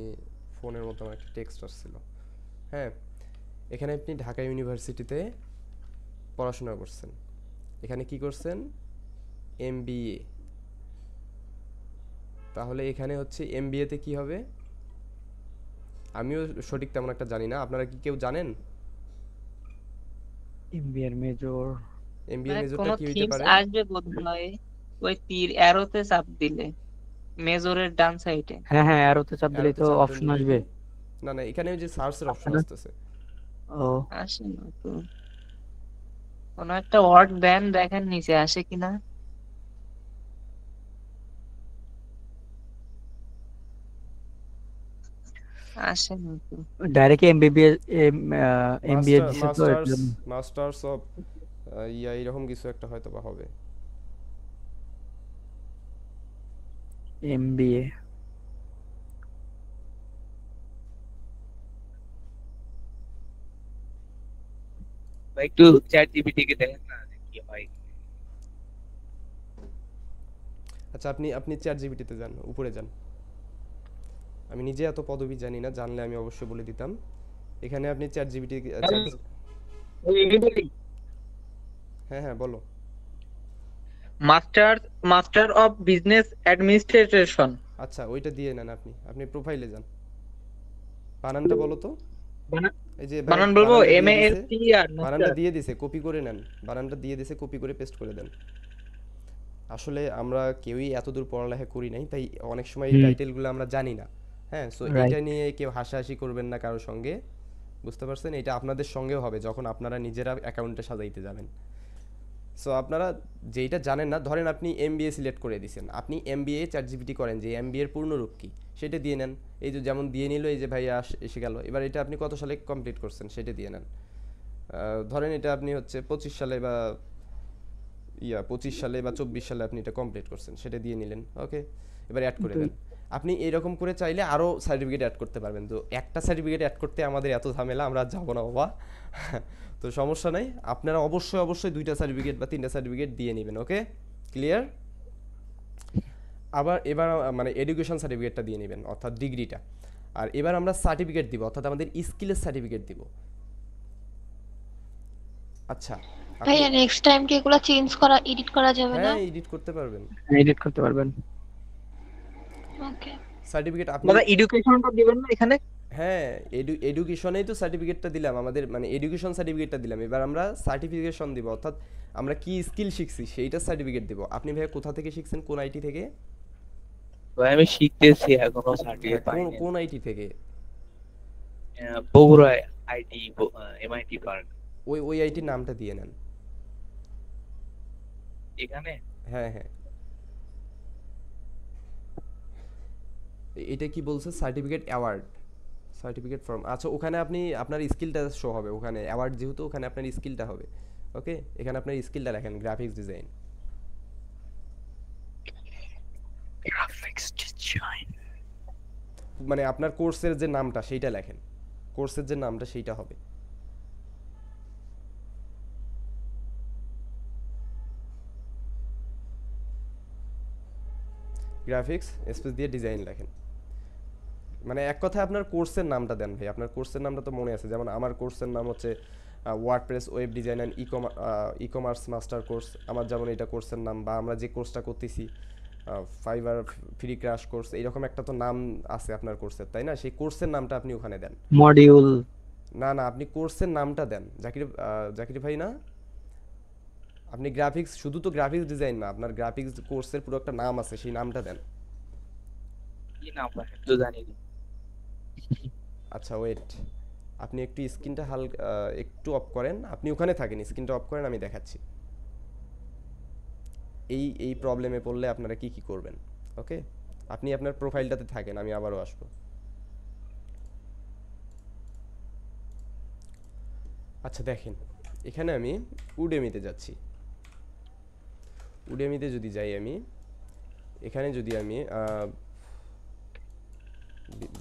A: ফোনের মতো আমার একটা টেক্সট আসছিল। হ্যাঁ, এখানে আপনি ঢাকা ইউনিভার্সিটিতে পড়াশোনা করছেন, এখানে কি করছেন, MBA। তাহলে এখানে হচ্ছে MBA তে কি হবে, আমিও সঠিক তেমন একটা জানি না, আপনারা কি কেউ জানেন?
B: এমবিএর মেজর
A: MBA
C: মানে
A: মেজরটা
C: কোনো
A: কি হইতে
C: থিমস
A: পারে?
C: আসবে বোধহয় ওই তীর অ্যারোতে চাপ দিলে। মেজরের ডান সাইডে।
B: হ্যাঁ হ্যাঁ, অ্যারোতে চাপ দিলেই
A: অ্যারোতে
B: তো
A: চাপ দেন
B: অপশন
A: দেখি।
B: আসবে।
A: না না, এখানে ওই যে সার্চের অপশন
B: না?
A: আসতেছে।
B: ও
C: আসে না তো, কোনো একটা ওয়ার্ড দেন, দেখেন নিচে আসে কিনা। আসে না তো।
B: ডাইরেক্ট এমবিবিএস এমবিএ
A: মাস্টার
B: দিছে তো এর
A: মাস্টার্স
B: জন্য।
A: মাস্টার্স অফ ইয়া এরকম কিছু একটা হয়তো বা হবে।
B: এমবিএ
D: ভাই একটু চ্যাট জিপিটি কে দেখেন না যে কি হয়।
A: আচ্ছা, আপনি আপনি চ্যাট জিপিটিতে যান, উপরে যান। আমি নিজে এত পদবি জানি না, জানলে আমি অবশ্যই বলে দিতাম। এখানে আপনি চ্যাট জিপিটি হ্যাঁ হ্যাঁ বলো।
C: Master of business administration.
A: আচ্ছা, ওইটা দিয়ে নেন আপনি। আপনি প্রোফাইলে যান। বানানটা বলো তো। এই যে ভাই
C: বানান বলবো?
A: বানানটা
C: এম
A: দিয়ে
C: এ এস
A: দিছে,
C: টি আর
A: বানানটা
C: মাস্টার।
A: দিয়ে দিছে, কপি করে নেন। বানানটা দিয়ে দিছে, কপি করে পেস্ট করে দেন। আসলে আমরা কেউই এতদূর পড়ালেখা করি নাই, তাই অনেক সময় এই টাইটেলগুলো আমরা জানি না। হ্যাঁ, সো
B: রাইট।
A: এটা নিয়ে কেউ হাসাহাসি করবেন না কারোর সঙ্গে, বুঝতে পারছেন? এটা আপনাদের সঙ্গেও হবে যখন আপনারা নিজেরা অ্যাকাউন্টে সাজাইতে যাবেন। সো আপনারা যেইটা জানেন না, ধরেন আপনি এমবিএ সিলেক্ট করে দিয়েছেন, আপনি এমবিএ চ্যাট জিপিটি করেন যে এমবিএ এর পূর্ণরূপ কি সেটা দিয়ে নেন। এই যে যেমন দিয়ে নিল, এই যে ভাইয়া এসে গেল। এবার এটা আপনি কত সালে কমপ্লিট করছেন সেটা দিয়ে নেন। ধরেন এটা আপনি হচ্ছে 25 সালে বা 25 সালে বা 24 সালে আপনি এটা কমপ্লিট করছেন, সেটা দিয়ে নিলেন। ওকে, এবার অ্যাড করে দেন। আপনি এরকম করে চাইলে আরও সার্টিফিকেট অ্যাড করতে পারবেন। তো একটা সার্টিফিকেট অ্যাড করতে আমাদের এত ঝামেলা, আমরা আর যাবো না বাবা। তো সমস্যা নাই, আপনারা অবশ্যই অবশ্যই 2টা সার্টিফিকেট বা 3টা সার্টিফিকেট দিয়ে নেবেন। ওকে, ক্লিয়ার? আবার এবার মানে এডুকেশন সার্টিফিকেটটা দিয়ে নেবেন, অর্থাৎ ডিগ্রিটা। আর এবার আমরা সার্টিফিকেট দিব, অর্থাৎ আমাদের স্কিলের সার্টিফিকেট দিব। আচ্ছা, আপনি
H: ভাইয়া নেক্সট টাইম কি এগুলো চেঞ্জ করা এডিট করা যাবে না?
A: হ্যাঁ এডিট করতে পারবেন
B: এডিট করতে পারবেন।
H: ওকে।
A: সার্টিফিকেট। আপনি
C: দাদা এডুকেশনটা দিবেন না এখানে?
A: হ্যাঁ, এডুকেশনেই তো সার্টিফিকেটটা দিলাম, আমাদের মানে এডুকেশন সার্টিফিকেটটা দিলাম। এবার আমরা সার্টিফিকেশন দিব, অর্থাৎ আমরা কি স্কিল শিখছি সেইটার সার্টিফিকেট দিব। আপনি ভাই কোথা থেকে শিখছেন, কোন আইটি থেকে?
D: ভাই আমি শিখতেছি, এখনো
A: হ্যাঁ,
D: সার্টিফিকেট
A: কোন
D: পাইনি।
A: কোন আইটি থেকে?
D: Bogura IT MIT park.
A: ওই ওই আইটির নামটা দিয়ে নেন
D: এখানে
A: হ্যাঁ হ্যাঁ। এটা কি বলছে? Certificate award, certificate form. আচ্ছা, ওখানে আপনি আপনার স্কিলটা শো হবে ওখানে, অ্যাওয়ার্ড যেহেতু, ওখানে আপনার স্কিলটা হবে। ওকে, এখানে আপনার স্কিলটা লেখেন, গ্রাফিক্স ডিজাইন। মানে আপনার কোর্সের যে নামটা সেইটা লেখেন, কোর্সের যে নামটা সেইটা হবে। গ্রাফিক্স স্পেস দিয়ে ডিজাইন লেখেন। মানে এক কথায় আপনার কোর্সের নামটা দেন ভাই। আপনার কোর্সের নামটা তো মনে আছে, যেমন আমার কোর্সের নাম হচ্ছে WordPress web design and e-commerce master course. আমার যেমন এটা কোর্সের নাম, বা আমরা যে কোর্সটা করতেছি ফাইবার ফ্রি ক্র্যাশ কোর্স, এইরকম একটা তো নাম আছে আপনার কোর্সের, তাই না? সেই কোর্সের নামটা আপনি ওখানে দেন।
B: মডিউল
A: না না, আপনি কোর্সের নামটা দেন। জাকির ভাই না, আপনি গ্রাফিক্স, শুধু তো গ্রাফিক্স ডিজাইন না, আপনার গ্রাফিক্স কোর্সের পুরো একটা নাম আছে, সেই নামটা দেন।
D: কি নাম ভাই তো জানি না।
A: আচ্ছা ওয়েট, আপনি একটু স্ক্রিনটা হালকা একটু অফ করেন। আপনি ওখানে থাকেন, স্ক্রিনটা অফ করেন, আমি দেখাচ্ছি এই এই প্রবলেমে পড়লে আপনারা কি কি করবেন। ওকে, আপনি আপনার প্রোফাইলটাতে থাকেন, আমি আবারও আসবো। আচ্ছা দেখেন, এখানে আমি উডেমিতে যাচ্ছি। উডেমিতে যদি যাই আমি, এখানে যদি আমি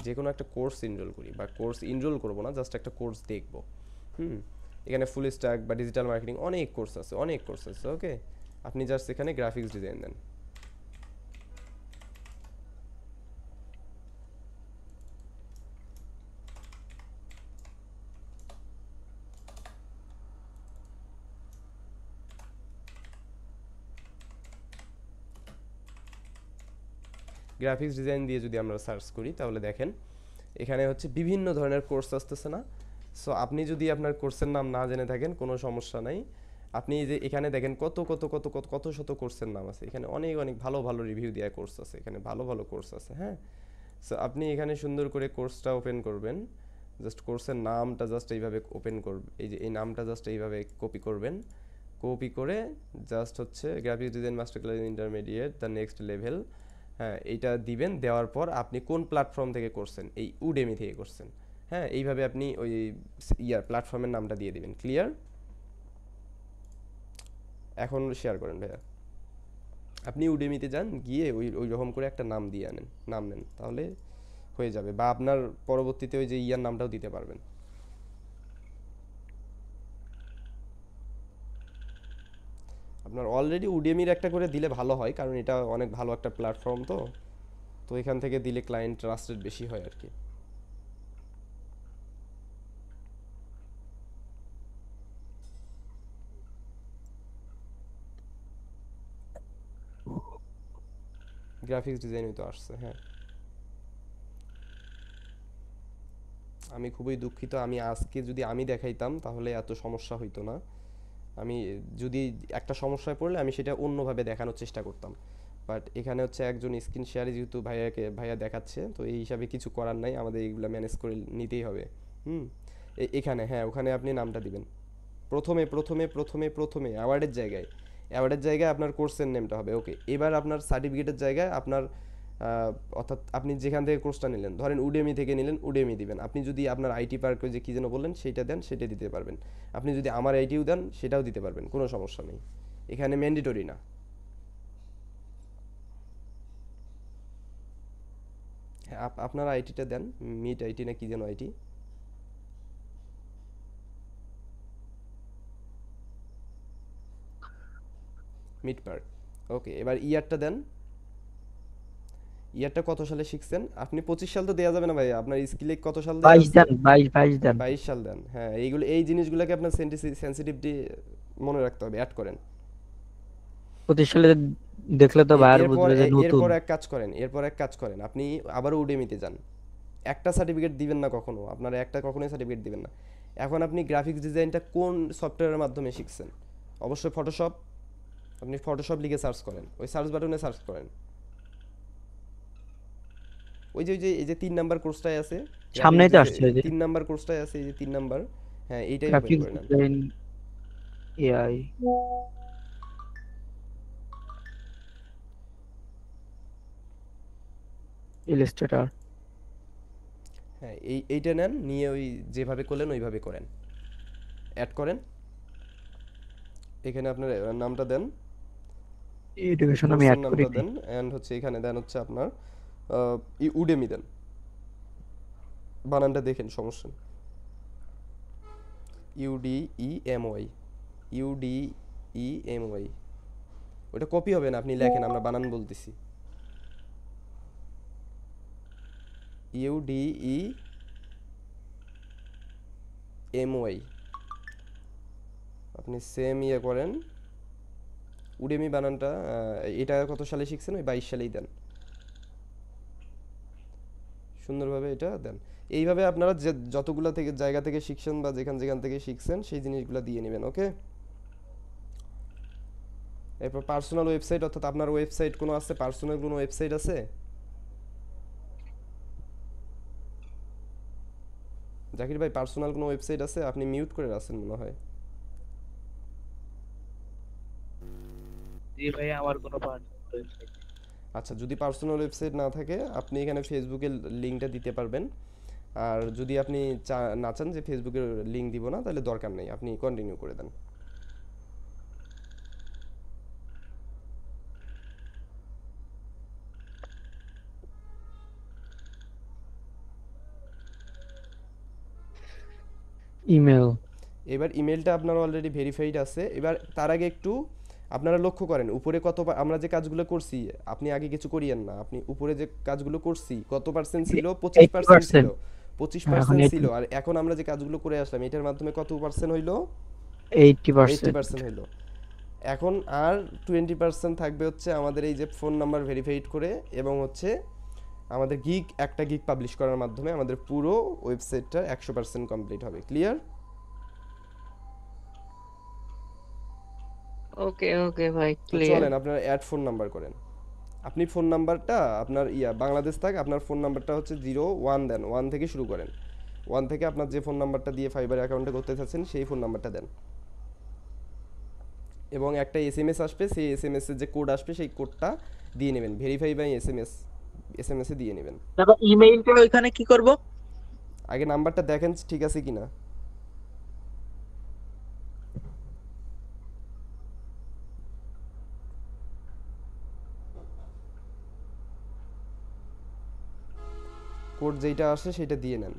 A: যে কোনো একটা কোর্স এনরোল করি, বা কোর্স এনরোল করবো না, জাস্ট একটা কোর্স দেখবো। এখানে ফুল স্ট্যাক বা ডিজিটাল মার্কেটিং অনেক কোর্স আছে, অনেক কোর্স আছে। ওকে, আপনি জাস্ট এখানে গ্রাফিক্স ডিজাইন দেন। গ্রাফিক্স ডিজাইন দিয়ে যদি আমরা সার্চ করি, তাহলে দেখেন এখানে হচ্ছে বিভিন্ন ধরনের কোর্স আসতেছে না? সো আপনি যদি আপনার কোর্সের নাম না জেনে থাকেন, কোনো সমস্যা নাই, আপনি এই যে এখানে দেখেন কত কত কত কত কত শত কোর্সের নাম আছে, এখানে অনেক অনেক ভালো ভালো রিভিউ দেওয়া কোর্স আছে, এখানে ভালো ভালো কোর্স আছে। হ্যাঁ, সো আপনি এখানে সুন্দর করে কোর্সটা ওপেন করবেন, জাস্ট কোর্সের নামটা জাস্ট এইভাবে ওপেন করবেন, এই যে এই নামটা জাস্ট এইভাবে কপি করবেন, কপি করে জাস্ট হচ্ছে graphics design master class intermediate the next level, হ্যাঁ এইটা দিবেন। দেওয়ার পর আপনি কোন প্ল্যাটফর্ম থেকে করছেন, এই উডেমি থেকে করছেন, হ্যাঁ এইভাবে আপনি ওই প্ল্যাটফর্মের নামটা দিয়ে দিবেন। ক্লিয়ার? এখন শেয়ার করেন ভাইয়া। আপনি উডেমিতে যান, গিয়ে ওই রকম করে একটা নাম দিয়ে আনেন, নাম নেন, তাহলে হয়ে যাবে। বা আপনার পরবর্তীতে ওই যে নামটাও দিতে পারবেন। আপনার অলরেডি উডেমির একটা করে দিলে ভালো হয়, কারণ এটা অনেক ভালো একটা প্ল্যাটফর্ম, তো তো এখান থেকে দিলে ক্লায়েন্ট ট্রাস্টেড বেশি হয় আর কি। গ্রাফিক্স ডিজাইনই তো আসছে। হ্যাঁ, আমি খুবই দুঃখিত, আমি আজকে যদি আমি দেখাইতাম তাহলে এত সমস্যা হইতো না। আমি যদি একটা সমস্যায় পড়লে আমি সেটা অন্যভাবে দেখানোর চেষ্টা করতাম, বাট এখানে হচ্ছে একজন স্ক্রিন শেয়ারে যেহেতু ভাইয়া দেখাচ্ছে, তো এই হিসাবে কিছু করার নাই, আমাদের এইগুলো ম্যানেজ করে নিতেই হবে। এখানে হ্যাঁ, ওখানে আপনি নামটা দিবেন প্রথমে প্রথমে প্রথমে প্রথমে অ্যাওয়ার্ডের জায়গায় আপনার কোর্সের নেমটা হবে। ওকে, এবার আপনার সার্টিফিকেটের জায়গায় আপনার অর্থাৎ আপনি যেখান থেকে কোর্সটা নিলেন, ধরেন উডেমি থেকে নিলেন, উডেমি দিবেন। আপনি যদি আপনার আইটি পার্কে যে কী যেন বললেন সেইটা দেন, সেটা দিতে পারবেন। আপনি যদি আমার আইটিও দেন সেটাও দিতে পারবেন, কোনো সমস্যা নেই, এখানে ম্যান্ডেটরি না। হ্যাঁ, আপনার আইটিটা দেন, মিট আইটি না কী যেন আইটি। Mid park. ওকে, এবার ইয়ারটা দেন। ইয়ারটা কত সালে শিখছেন আপনি? 25 সাল তো দেওয়া যাবে না ভাই, আপনার স্কিলে কত সাল দেওয়া
B: 22
A: আছে?
B: দেন, 22 দেন।
A: 22 সাল দেন। হ্যাঁ, এই জিনিসগুলোকে আপনার সেন্সিটিভিটি মনে রাখতে হবে, অ্যাড করেন।
B: 25 সালে দেখলে তো বাইরে বুঝবে যে নতুন।
A: এরপর এক কাজ করেন, আপনি আবারও উডেমিতে যান। একটা সার্টিফিকেট দিবেন না কখনো, আপনারা একটা কখনোই সার্টিফিকেট দিবেন না। এখন আপনি গ্রাফিক্স ডিজাইনটা কোন সফটওয়্যারের মাধ্যমে শিখছেন? অবশ্যই ফটোশপ। আপনি ফটোশপ লিখে সার্চ করেন, ওই সার্চ বাটনে সার্চ করেন, ওই যে এই যে 3 নাম্বার কোর্সটাই আছে,
B: সামনেই তো আসছে,
A: 3 নাম্বার কোর্সটাই আছে, এই যে 3 নাম্বার। হ্যাঁ, এইটাই ওপেন
B: গ্রাফিক্স
A: করে নেন।
B: Design AI Illustrator.
A: হ্যাঁ, এইটা নেন, নিয়ে ওই যেভাবে করলেন ওইভাবে করেন, অ্যাড করেন। এখানে আপনার নামটা দেন,
B: এডুকেশন আমি অ্যাড করি।
A: নামটা দেন, এন্ড হচ্ছে এখানে দেন হচ্ছে আপনার উডেমি দেন, বানানটা দেখেন, সমস্যা UDEMY। ওটা কপি হবে না, আপনি লেখেন, আমরা বানান বলতেছি। UDEMY। আপনি সেম ইয়ে করেন, উডেমি বানানটা এটা কত সালে শিখছেন? ওই 22 সালেই দেন, সুন্দরভাবে এটা দেন। এইভাবে আপনারা যতগুলা থেকে জায়গা থেকে শিখছেন বা যেখান থেকে শিখছেন সেই জিনিসগুলো দিয়ে নেবেন। ওকে, এরপর পার্সোনাল ওয়েবসাইট, অর্থাৎ আপনার ওয়েবসাইট কোনো আছে, পার্সোনাল কোনো ওয়েবসাইট আছে? জাকির ভাই, পার্সোনাল কোনো ওয়েবসাইট আছে? আপনি মিউট করে রাখছেন মনে হয়।
D: জি ভাই, আমার কোনো পার্সোনাল ওয়েবসাইট।
A: আচ্ছা, যদি পার্সোনাল ওয়েবসাইট না থাকে, আপনি এখানে ফেসবুকের লিঙ্কটা দিতে পারবেন। আর যদি আপনি না চান যে ফেসবুকের লিঙ্ক দিব না, তাহলে দরকার নেই, আপনি কন্টিনিউ করে দেন।
B: ইমেল।
A: এবার ইমেলটা আপনার অলরেডি ভেরিফাইড আছে। এবার তার আগে একটু আপনারা লক্ষ্য করেন উপরে আমরা যে কাজগুলো করছি, আপনি আগে কিছু করিয়েন না, আপনি উপরে যে কাজগুলো করছি কত পার্সেন্ট ছিল? 25% ছিল, 25% ছিল। আর এখন আমরা যে কাজগুলো করে আসলাম এটার মাধ্যমে কত পার্সেন্ট হইলো? 80% হইলো। এখন আর 20% থাকবে হচ্ছে আমাদের এই যে ফোন নাম্বার ভেরিফাইড করে, এবং হচ্ছে আমাদের একটা গিগ পাবলিশ করার মাধ্যমে আমাদের পুরো ওয়েবসাইটটা 100% কমপ্লিট হবে। ক্লিয়ার?
C: ওকে ওকে ভাই,
A: তো
C: ক্লিয়ার।
A: চলেন আপনারা অ্যাড ফোন নাম্বার করেন। আপনি ফোন নাম্বারটা আপনার বাংলাদেশ থাকে, আপনার ফোন নাম্বারটা হচ্ছে 01 দেন, 1 থেকে শুরু করেন। 1 থেকে আপনার যে ফোন নাম্বারটা দিয়ে ফাইবার অ্যাকাউন্টে করতে চাচ্ছেন সেই ফোন নাম্বারটা দেন, এবং একটা এসএমএস আসবে, সেই এসএমএস এর যে কোড আসবে সেই কোডটা দিয়ে নেবেন, ভেরিফাই বাই এসএমএস এ দিয়ে নেবেন।
D: তারপর ইমেইলটা ওইখানে কি করব?
A: আগে নাম্বারটা দেখেন ঠিক আছে কিনা। কোড যেইটা আসে সেটা দিয়ে নেন।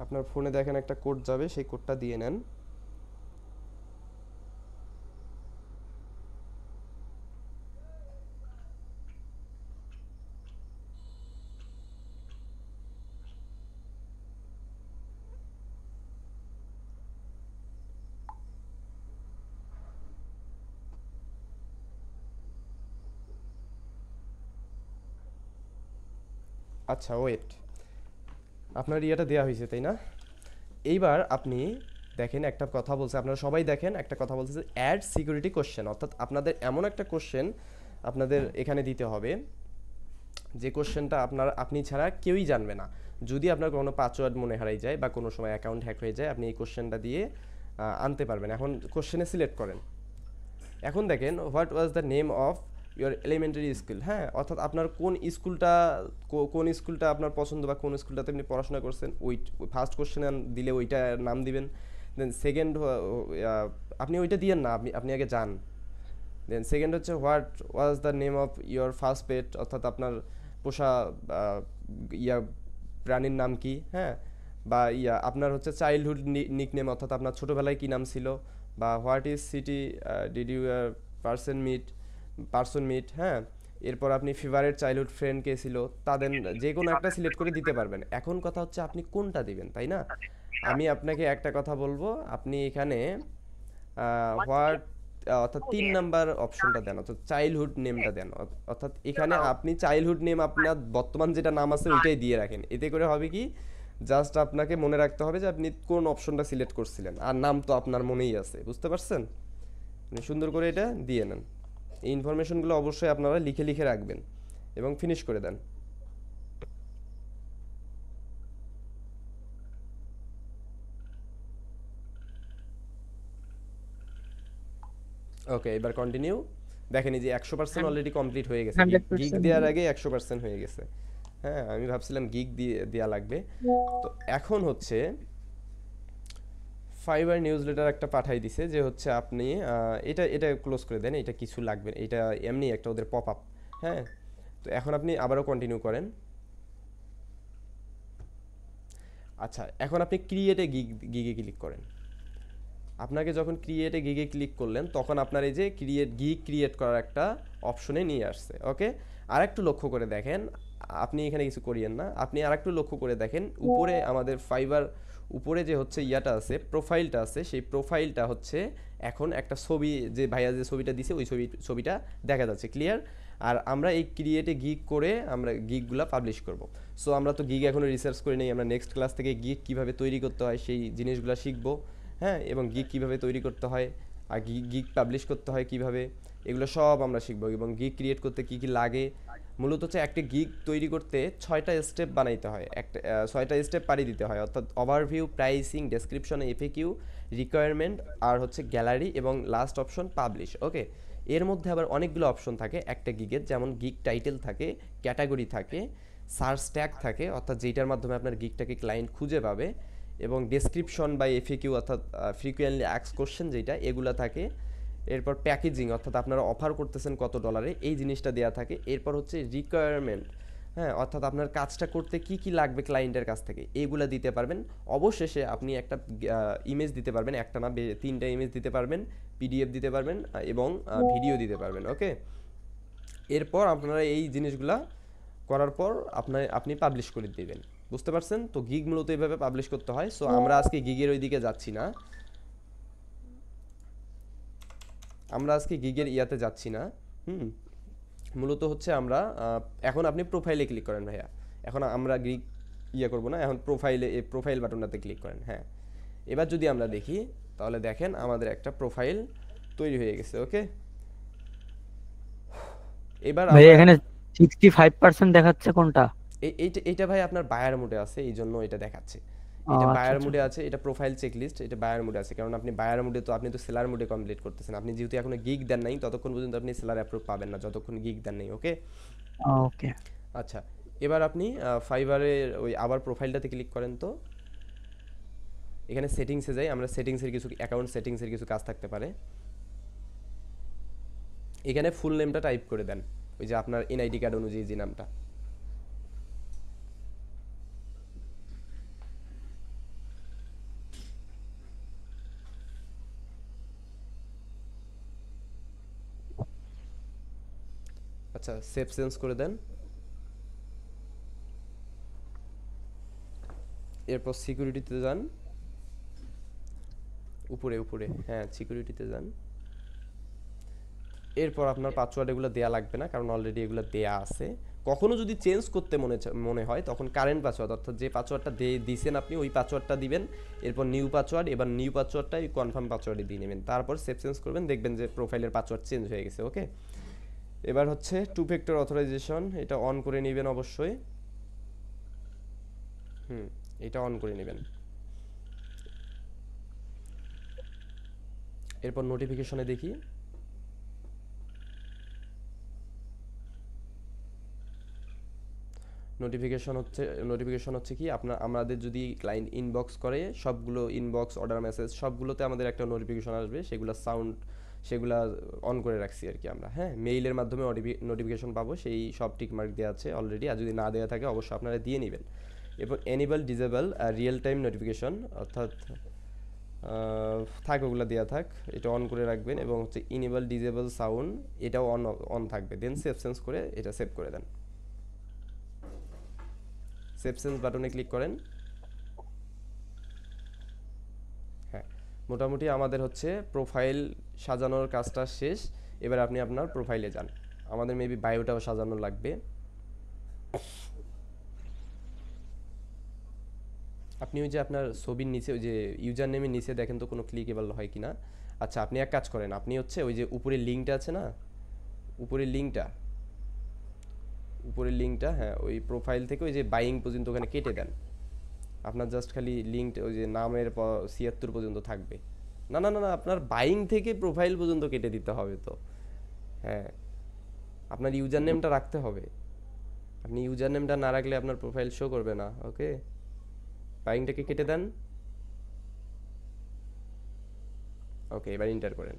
A: আপনার ফোনে দেখেন একটা কোড যাবে, সেই কোডটা দিয়ে নেন। আচ্ছা ওয়েট, আপনার ইয়েটা দেওয়া হয়েছে তাই না? এইবার আপনি দেখেন একটা কথা বলছে, আপনারা সবাই দেখেন একটা কথা বলছে যে অ্যাড সিকিউরিটি কোশ্চেন, অর্থাৎ আপনাদের এমন একটা কোশ্চেন আপনাদের এখানে দিতে হবে যে কোশ্চেনটা আপনি ছাড়া কেউই জানবে না। যদি আপনার কোনো পাসওয়ার্ড মনে হারিয়ে যায় বা কোনো সময় অ্যাকাউন্ট হ্যাক হয়ে যায়, আপনি এই কোশ্চেনটা দিয়ে আনতে পারবেন। এখন কোশ্চেনে সিলেক্ট করেন। এখন দেখেন what was the name of your elementary school, হ্যাঁ, অর্থাৎ আপনার কোন স্কুলটা আপনার পছন্দ বা কোন স্কুলটাতে আপনি পড়াশোনা করছেন, ওই ফার্স্ট কোশ্চেনে দিলে ওইটা নাম দিবেন। দেন সেকেন্ড আপনি ওইটা দিয়েন না, আপনি আগে যান। দেন সেকেন্ড হচ্ছে what was the name of your first pet, অর্থাৎ আপনার পোষা আহ, ইয়া প্রাণীর নাম কি, হ্যাঁ, বা আপনার হচ্ছে চাইল্ডহুড নিকনেম, অর্থাৎ আপনার ছোটোবেলায় কী নাম ছিল, বা what is city did you person meet, হ্যাঁ। এরপর আপনি ফেভারিট চাইল্ডহুড ফ্রেন্ড কে ছিল, তাদের যে কোনো একটা সিলেক্ট করে দিতে পারবেন। এখন কথা হচ্ছে আপনি কোনটা দিবেন, তাই না? আমি আপনাকে একটা কথা বলবো, আপনি এখানে হোয়াট অর্থাৎ 3 নাম্বার অপশনটা দেন, অর্থাৎ চাইল্ডহুড নেমটা দেন। অর্থাৎ এখানে আপনি চাইল্ডহুড নেম আপনার বর্তমান যেটা নাম আছে ওইটাই দিয়ে রাখেন। এতে করে হবে কি, জাস্ট আপনাকে মনে রাখতে হবে যে আপনি কোন অপশনটা সিলেক্ট করছিলেন, আর নাম তো আপনার মনেই আছে, বুঝতে পারছেন? আপনি সুন্দর করে এটা দিয়ে নেন। এই ইনফরমেশনগুলো অবশ্যই আপনারা লিখে লিখে রাখবেন এবং ফিনিশ করে দেন। ওকে, এবার কন্টিনিউ। দেখেন এই যে 100% অলরেডি কমপ্লিট হয়ে গেছে, গিগ
F: 100%
A: দেওয়ার আগে 100% হয়ে গেছে। হ্যাঁ, আমি ভাবছিলাম গিগ দেওয়া লাগবে। তো এখন হচ্ছে ফাইবার নিউজ লেটার একটা পাঠাই দিছে, যে হচ্ছে আপনি এটা ক্লোজ করে দেন, এটা কিছু লাগবে, এটা এমনি একটা ওদের পপ আপ। হ্যাঁ, তো এখন আপনি আবারও কন্টিনিউ করেন। আচ্ছা, এখন আপনি ক্রিয়েটে গিগে ক্লিক করেন। আপনাকে যখন ক্রিয়েটে গিগে ক্লিক করলেন তখন আপনার এই যে ক্রিয়েট করার একটা অপশনে নিয়ে আসছে। ওকে, আর একটু লক্ষ্য করে দেখেন, আপনি এখানে কিছু করিয়েন না, আপনি আর একটু লক্ষ্য করে দেখেন উপরে আমাদের ফাইবার উপরে যে হচ্ছে ইয়াটা আছে, প্রোফাইলটা আছে, সেই প্রোফাইলটা হচ্ছে এখন একটা ছবি, যে ভাইয়া যে ছবিটা দিছে ওই ছবিটা দেখা যাচ্ছে ক্লিয়ার। আর আমরা এই ক্রিয়েটে গিগ করে আমরা গিগগুলা পাবলিশ করব। সো আমরা তো গিগ এখনো রিসার্চ করে নেই, আমরা নেক্সট ক্লাস থেকে গিগ কীভাবে তৈরি করতে হয় সেই জিনিসগুলো শিখবো। হ্যাঁ, এবং গিগ কীভাবে তৈরি করতে হয় আর গিগ পাবলিশ করতে হয় কিভাবে, এগুলো সব আমরা শিখবো। এবং গিগ ক্রিয়েট করতে কী কী লাগে, মূলত হচ্ছে একটা গিগ তৈরি করতে 6টা স্টেপ বানাইতে হয়, 6টা স্টেপ পাড়ি দিতে হয়, অর্থাৎ overview, pricing, description, FAQ, requirement, আর হচ্ছে গ্যালারি, এবং লাস্ট অপশন পাবলিশ। ওকে, এর মধ্যে আবার অনেকগুলো অপশন থাকে একটা গিগের, যেমন গিগ টাইটেল থাকে, ক্যাটাগরি থাকে, সার্চ ট্যাগ থাকে, অর্থাৎ যেটার মাধ্যমে আপনার গিগটাকে ক্লায়েন্ট খুঁজে পাবে, এবং ডেসক্রিপশন বা এফএকিউ অর্থাৎ ফ্রিকুয়েন্টলি আস্কড কোশ্চেন যেটা, এগুলা থাকে। এরপর প্যাকেজিং, অর্থাৎ আপনারা অফার করতেছেন কত ডলারে, এই জিনিসটা দেওয়া থাকে। এরপর হচ্ছে রিকোয়ারমেন্ট, হ্যাঁ, অর্থাৎ আপনার কাজটা করতে কি কি লাগবে ক্লায়েন্টের কাছ থেকে, এইগুলা দিতে পারবেন। অবশেষে আপনি একটা ইমেজ দিতে পারবেন, একটা না 3টা ইমেজ দিতে পারবেন, পিডিএফ দিতে পারবেন, এবং ভিডিও দিতে পারবেন। ওকে, এরপর আপনারা এই জিনিসগুলা করার পর আপনি পাবলিশ করে দিবেন, বুঝতে পারছেন? তো গিগ মূলত এইভাবে পাবলিশ করতে হয়। সো আমরা আজকে গিগের ওই দিকে যাচ্ছি না, আমরা আজকে গিগের ইয়াতে যাচ্ছি না। মূলত হচ্ছে আমরা এখন আপনি প্রোফাইলে ক্লিক করেন ভাইয়া। এখন আমরা গিগ করব না, এখন প্রোফাইলে এই প্রোফাইল বাটনটাতে ক্লিক করেন। হ্যাঁ, এবার যদি আমরা দেখি তাহলে দেখেন আমাদের একটা প্রোফাইল তৈরি হয়ে গেছে। ওকে, এবার
B: ভাই
A: আমরা
B: এখানে 65% দেখাচ্ছে কোনটা?
A: এইটা ভাই আপনার বায়ার মোডে আছে, এই জন্য এটা দেখাচ্ছে।
B: ও
A: এটা
B: আচ্ছা
A: বায়ার
B: আচ্ছা।
A: মোডে আছে, এটা প্রোফাইল চেকলিস্ট, এটা বায়ার মোডে আছে। কারণ আপনি বায়ার মোডে তো আপনি তো সেলার মোডে কমপ্লিট করতেছেন। আপনি যেহেতু এখনো গিগ দেন নাই, ততক্ষণ পর্যন্ত আপনি সেলার অ্যাপ্রুভ পাবেন না যতক্ষণ গিগ দেন নাই। ওকে,
B: ওকে।
A: আচ্ছা, এবার আপনি ফাইবারের ওই আবার প্রোফাইলটাতে ক্লিক করেন। তো এখানে সেটিংসে যাই আমরা, সেটিংসের কিছু অ্যাকাউন্ট সেটিংসের কিছু কাজ থাকতে পারে। এখানে ফুল নেমটা টাইপ করে দেন, ওই যে আপনার এনআইডি কার্ড অনুযায়ী যে নামটা। আচ্ছা, সেভ চেঞ্জ করে দেন। এরপর সিকিউরিটিতে যান, উপরে উপরে, হ্যাঁ সিকিউরিটিতে যান। এরপর আপনার পাসওয়ার্ড এগুলো দেয়া লাগবে না, কারণ অলরেডি এগুলো দেয়া আছে। কখনো যদি চেঞ্জ করতে মনে হয় তখন কারেন্ট পাসওয়ার্ড, অর্থাৎ যে পাসওয়ার্ডটা দিয়েছেন আপনি ওই পাসওয়ার্ডটা দিবেন। এরপর নিউ পাসওয়ার্ড, এবার নিউ পাসওয়ার্ডটাই কনফার্ম পাসওয়ার্ডে দিয়ে নেবেন। তারপর সেভ চেঞ্জ করবেন, দেখবেন যে প্রোফাইলের পাসওয়ার্ড চেঞ্জ হয়ে গেছে। ওকে, এবার হচ্ছে টু ফ্যাক্টর অথরাইজেশন, এটা অন করে নেবেন অবশ্যই। এটা অন করে নেবেন। এরপর নোটিফিকেশনে দেখি, নোটিফিকেশন হচ্ছে কি আমাদের যদি ক্লায়েন্ট ইনবক্স করে, সবগুলো ইনবক্স, অর্ডার মেসেজ সবগুলোতে আমাদের একটা নোটিফিকেশন আসবে, সেগুলা অন করে রাখছি আর কি আমরা। হ্যাঁ, মেইলের মাধ্যমে নোটিফিকেশন পাবো, সেই সব টিক মার্ক দেওয়া আছে অলরেডি। আর যদি না দেওয়া থাকে অবশ্যই আপনারা দিয়ে নেবেন। এরপর enable disable real time notification, অর্থাৎ থাক ওগুলো দেওয়া থাক, এটা অন করে রাখবেন। এবং হচ্ছে ইনেবল ডিসেবল সাউন্ড, এটাও অন থাকবে। দেন সেভ চেঞ্জ করে এটা সেভ করে দেন। সেভ চেঞ্জ বাটনে ক্লিক করেন। হ্যাঁ, মোটামুটি আমাদের হচ্ছে প্রোফাইল সাজানোর কাজটা শেষ। এবার আপনি আপনার প্রোফাইলে যান। আমাদের মেবি বায়োটাও সাজানো লাগবে। আপনি ওই যে আপনার ছবির নিচে ওই যে ইউজার নেমের নিচে দেখেন তো কোনো ক্লিকেবল হয় কিনা। আচ্ছা, আপনি এক কাজ করেন, আপনি হচ্ছে ওই যে উপরের লিঙ্কটা আছে না, উপরের লিঙ্কটা, হ্যাঁ ওই প্রোফাইল থেকে ওই যে বাইং পর্যন্ত ওখানে কেটে দেন। আপনার জাস্ট খালি লিঙ্ক ওই যে নামের ৭৬ পর্যন্ত থাকবে। না না না না, আপনার বাইং থেকে প্রোফাইল পর্যন্ত কেটে দিতে হবে তো। হ্যাঁ, আপনার ইউজার নেমটা রাখতে হবে। আপনি ইউজার নেমটা না রাখলে আপনার প্রোফাইল শো করবে না। ওকে, বাইংটাকে কেটে দেন। ওকে, এবার এন্টার করেন।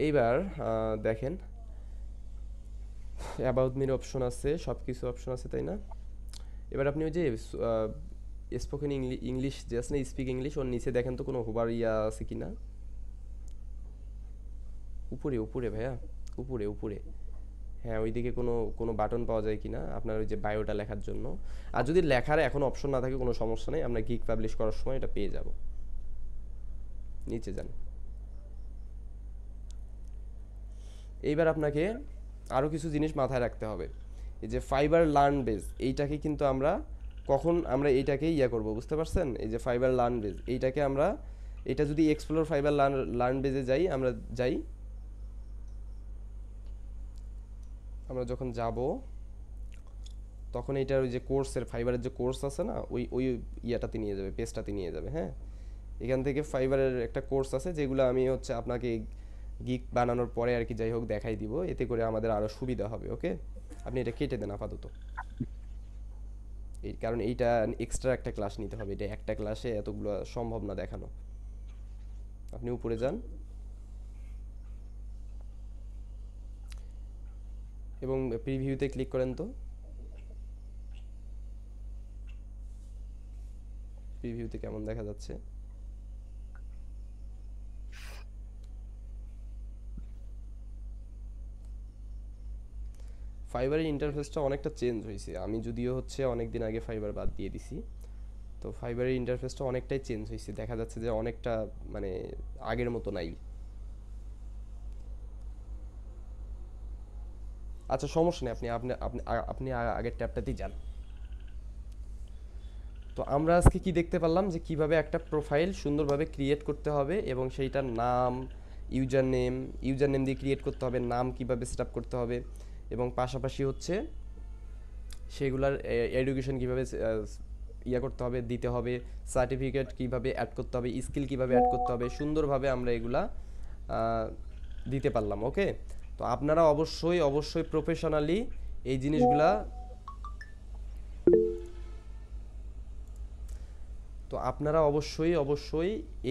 A: এইবার দেখেন অ্যাবাউট মির অপশন আছে, সব কিছু অপশন আছে, তাই না? এবার আপনি ওই যে স্পোকেন ইংলিশ যে আছে না, স্পিক ইংলিশ, ওর নিচে দেখেন তো কোনো হোভার আছে কিনা। উপরে ভাইয়া, উপরে। হ্যাঁ, ওইদিকে কোনো বাটন পাওয়া যায় কিনা আপনার ওই যে বায়োটা লেখার জন্য। আর যদি লেখার এখন অপশন না থাকে কোনো সমস্যা নেই, আমরা গিগ পাবলিশ করার সময় এটা পেয়ে যাব। নিচে যান। এইবার আপনাকে আরও কিছু জিনিস মাথায় রাখতে হবে। এই যে ফাইবার লার্ন বেজ, এইটাকে কিন্তু আমরা এইটাকে করব, বুঝতে পারছেন? এই যে ফাইবার লার্ন বেজ, এইটাকে আমরা এটা যদি এক্সপ্লোর ফাইবার লার্ন বেজে আমরা যখন যাব তখন এইটার ওই যে কোর্সের ফাইবারের যে কোর্স আছে না, ওই ইয়াটাতে নিয়ে যাবে, পেজটাতে নিয়ে যাবে। হ্যাঁ, এখান থেকে ফাইবারের একটা কোর্স আছে, যেগুলো আমি হচ্ছে আপনাকে গিগ বানানোর পরে আর কি যাই হোক দেখাই দিব, এতে করে আমাদের আরও সুবিধা হবে। ওকে, আপনি এটা কেটে দেন আপাতত, কারণ এইটা এক্সট্রা একটা ক্লাস নিতে হবে, এটা একটা ক্লাসে এতগুলো সম্ভব না দেখানো। আপনি উপরে যান এবং প্রিভিউতে ক্লিক করেন। তো প্রিভিউতে কেমন দেখা যাচ্ছে? ফাইবারের ইন্টারফেসটা অনেকটা চেঞ্জ হয়েছে। আমি যদিও হচ্ছে অনেক দিন আগে ফাইবার বাদ দিয়ে দিছি, তো ফাইবারের ইন্টারফেসটা অনেকটাই চেঞ্জ হয়েছে, দেখা যাচ্ছে যে অনেকটা মানে আগের মতো নাই। আচ্ছা সমস্যা নেই, আপনি আপনি আপনি আপনি আগের ট্যাবটাতেই যান। তো আমরা আজকে কি দেখতে পারলাম যে কিভাবে একটা প্রোফাইল সুন্দরভাবে ক্রিয়েট করতে হবে এবং সেইটার নাম, ইউজার নেম দিয়ে ক্রিয়েট করতে হবে, নাম কিভাবে সেট আপ করতে হবে, এবং পাশাপাশি হচ্ছে সেগুলার এডুকেশন কিভাবে করতে হবে, দিতে হবে, সার্টিফিকেট কিভাবে অ্যাড করতে হবে, স্কিল কিভাবে অ্যাড করতে হবে, সুন্দরভাবে আমরা এগুলা দিতে পারলাম। ওকে, তো আপনারা অবশ্যই অবশ্যই প্রফেশনালি এই জিনিসগুলা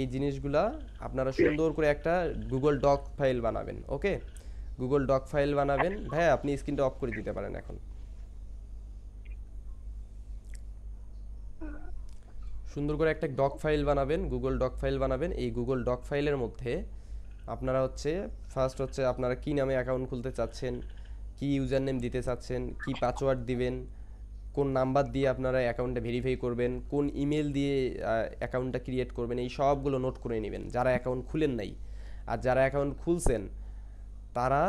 A: এই জিনিসগুলা আপনারা সুন্দর করে একটা গুগল ডক ফাইল বানাবেন। ওকে, গুগল ডক ফাইল বানাবেন। ভাই আপনি স্ক্রিনটা অফ করে দিতে পারেন এখন। সুন্দর করে একটা ডক ফাইল বানাবেন, গুগল ডক ফাইল বানাবেন। এই গুগল ডক ফাইলের মধ্যে আপনারা হচ্ছে ফার্স্ট হচ্ছে আপনারা কি নামে অ্যাকাউন্ট খুলতে চাচ্ছেন, কি ইউজার নেম দিতে চাচ্ছেন, কি পাসওয়ার্ড দিবেন, কোন নাম্বার দিয়ে আপনারা অ্যাকাউন্টটা ভেরিফাই করবেন, কোন ইমেল দিয়ে অ্যাকাউন্টটা ক্রিয়েট করবেন, এই সবগুলো নোট করে নেবেন যারা অ্যাকাউন্ট খুলেন নাই। আর যারা অ্যাকাউন্ট খুলছেন তারা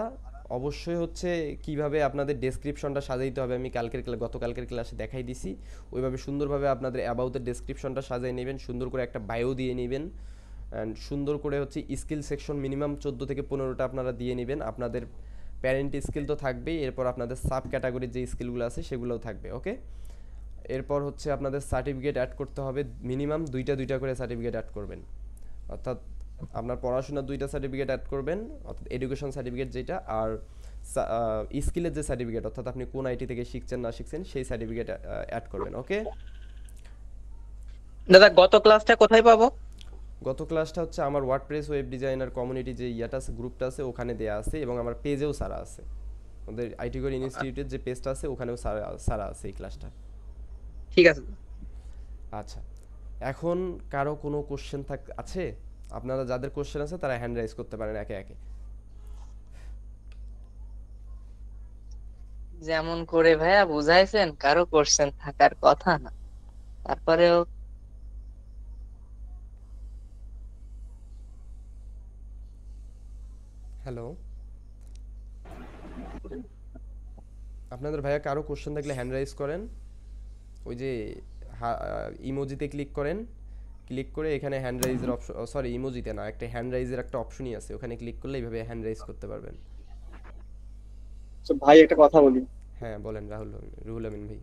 A: অবশ্যই হচ্ছে কিভাবে আপনাদের ডেসক্রিপশনটা সাজাইতে হবে, আমি গতকালকের ক্লাসে দেখাই দিছি। ওইভাবে সুন্দরভাবে আপনাদের অ্যাবাউটের ডেসক্রিপশনটা সাজিয়ে নেবেন, সুন্দর করে একটা বায়ো দিয়ে নেবেন, অ্যান্ড সুন্দর করে হচ্ছে স্কিল সেকশন মিনিমাম 14 থেকে 15টা আপনারা দিয়ে নেবেন। আপনাদের প্যারেন্ট স্কিল তো থাকবেই, এরপর আপনাদের সাব ক্যাটাগরির যে স্কিলগুলো আছে সেগুলোও থাকবে। ওকে, এরপর হচ্ছে আপনাদের সার্টিফিকেট অ্যাড করতে হবে, মিনিমাম দুইটা করে সার্টিফিকেট অ্যাড করবেন, অর্থাৎ আপনার পড়াশোনার 2টা সার্টিফিকেট অ্যাড করবেন, অর্থাৎ এডুকেশন সার্টিফিকেট যেটা, আর স্কিলের যে সার্টিফিকেট, অর্থাৎ আপনি কোন আইটি থেকে শিখছেন না শিখছেন সেই সার্টিফিকেট অ্যাড করবেন। ওকে
C: দাদা, গত ক্লাসটা কোথায় পাবো?
A: গত ক্লাসটা হচ্ছে আমার ওয়ার্ডপ্রেস ওয়েব ডিজাইনার কমিউনিটি যে ইয়াটা আছে, গ্রুপটা আছে, ওখানে দেয়া আছে, এবং আমার পেজেও সারা আছে, আমাদের আইটি কোর ইনস্টিটিউটের যে পেজটা আছে ওখানেও সারা আছে এই ক্লাসটা।
C: ঠিক আছে।
A: আচ্ছা, এখন কারো কোনো কোশ্চেন আছে? আপনারা যাদের কোশ্চেন আছে তারা হ্যান্ড রাইজ করতে পারেন একে একে।
C: যেমন করে ভাইয়া বুঝাইছেন, কারো কোশ্চেন থাকার কথা না, তারপরেও
A: হ্যালো, আপনাদের ভাইয়া কারো কোশ্চেন থাকলে হ্যান্ড রাইজ করেন, ওই যে ইমোজিতে ক্লিক করেন, ক্লিক করে এখানে হ্যান্ড রাইজের অপশন, সরি ইমোজিতে না, একটা হ্যান্ড রাইজের একটা অপশনই আছে, ওখানে ক্লিক করলে এইভাবে হ্যান্ড রাইজ করতে পারবেন।
I: ভাই একটা কথা বলি।
A: হ্যাঁ বলেন, রুহুল আমিন ভাই।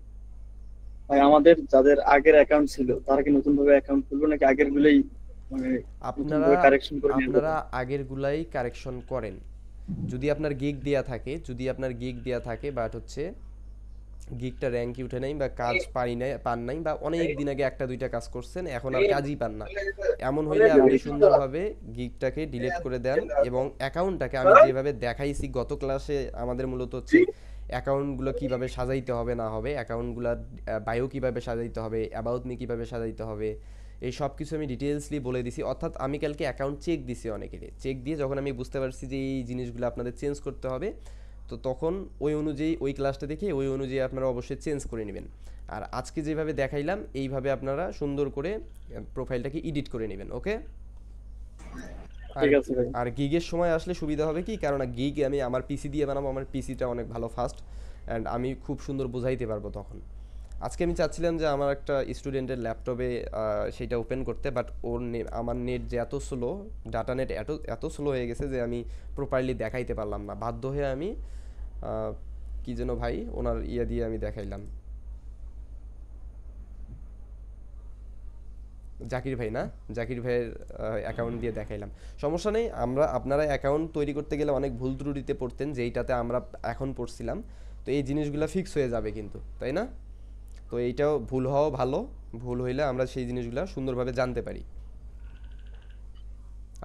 I: ভাই আমাদের যাদের আগের অ্যাকাউন্ট ছিল তারা কি নতুন ভাবে অ্যাকাউন্ট খুলবো নাকি আগের গুলোই মানে
A: আপনারা
I: কারেকশন করে নিয়ে
A: আপনারা আগের গুলাই কারেকশন করেন। যদি আপনার গিগ দেয়া থাকে বাট হচ্ছে গিগটা র্যাঙ্কে উঠে নাই বা কাজ পান নাই বা অনেক দিন আগে একটা দুইটা কাজ করছেন, এখন আর কাজই পান না, এমন হইলে আপনি সুন্দরভাবে গিগটাকে ডিলিট করে দেন এবং অ্যাকাউন্টটাকে আমি যেভাবে দেখাইছি গত ক্লাসে, আমাদের মূলত হচ্ছে অ্যাকাউন্টগুলো কিভাবে সাজাইতে হবে না হবে, অ্যাকাউন্টগুলোর বায়ো কিভাবে সাজাইতে হবে, অ্যাবাউট মি কিভাবে সাজাইতে হবে, এই সব কিছু আমি ডিটেলসলি বলে দিছি। অর্থাৎ আমি কালকে অ্যাকাউন্ট চেক দিছি অনেকেরই, চেক দিয়ে যখন আমি বুঝতে পারছি যে এই জিনিসগুলো আপনাদের চেঞ্জ করতে হবে, তো তখন ওই অনুযায়ী ওই ক্লাসটা দেখে ওই অনুযায়ী আপনারা অবশ্যই চেঞ্জ করে নেবেন। আর আজকে যেভাবে দেখাইলাম এইভাবে আপনারা সুন্দর করে প্রোফাইলটাকে এডিট করে নেবেন। ওকে,
I: ঠিক আছে ভাই।
A: আর গিগের সময় আসলে সুবিধা হবে কি, কারণ গিগ আমি আমার পিসি দিয়ে বানাবো, আমার পিসিটা অনেক ভালো ফাস্ট, অ্যান্ড আমি খুব সুন্দর বোঝাইতে পারবো তখন। আজকে আমি চাচ্ছিলাম যে আমার একটা স্টুডেন্টের ল্যাপটপে সেটা ওপেন করতে, বাট আমার নেট যে এত স্লো, ডাটা নেট এত স্লো হয়ে গেছে যে আমি প্রপারলি দেখাইতে পারলাম না, বাধ্য হয়ে আমি কি যেন ভাই ওনার দিয়ে আমি দেখাইলাম, জাকির ভাইয়ের অ্যাকাউন্ট দিয়ে দেখাইলাম। সমস্যা নেই, আপনারা অ্যাকাউন্ট তৈরি করতে গেলে অনেক ভুল ত্রুটিতে পড়তেন, যেইটাতে আমরা এখন পড়ছিলাম, তো এই জিনিসগুলো ফিক্স হয়ে যাবে কিন্তু, তাই না? তো এইটাও ভুল হওয়া ভালো, ভুল হইলে আমরা সেই জিনিসগুলো সুন্দরভাবে জানতে পারি।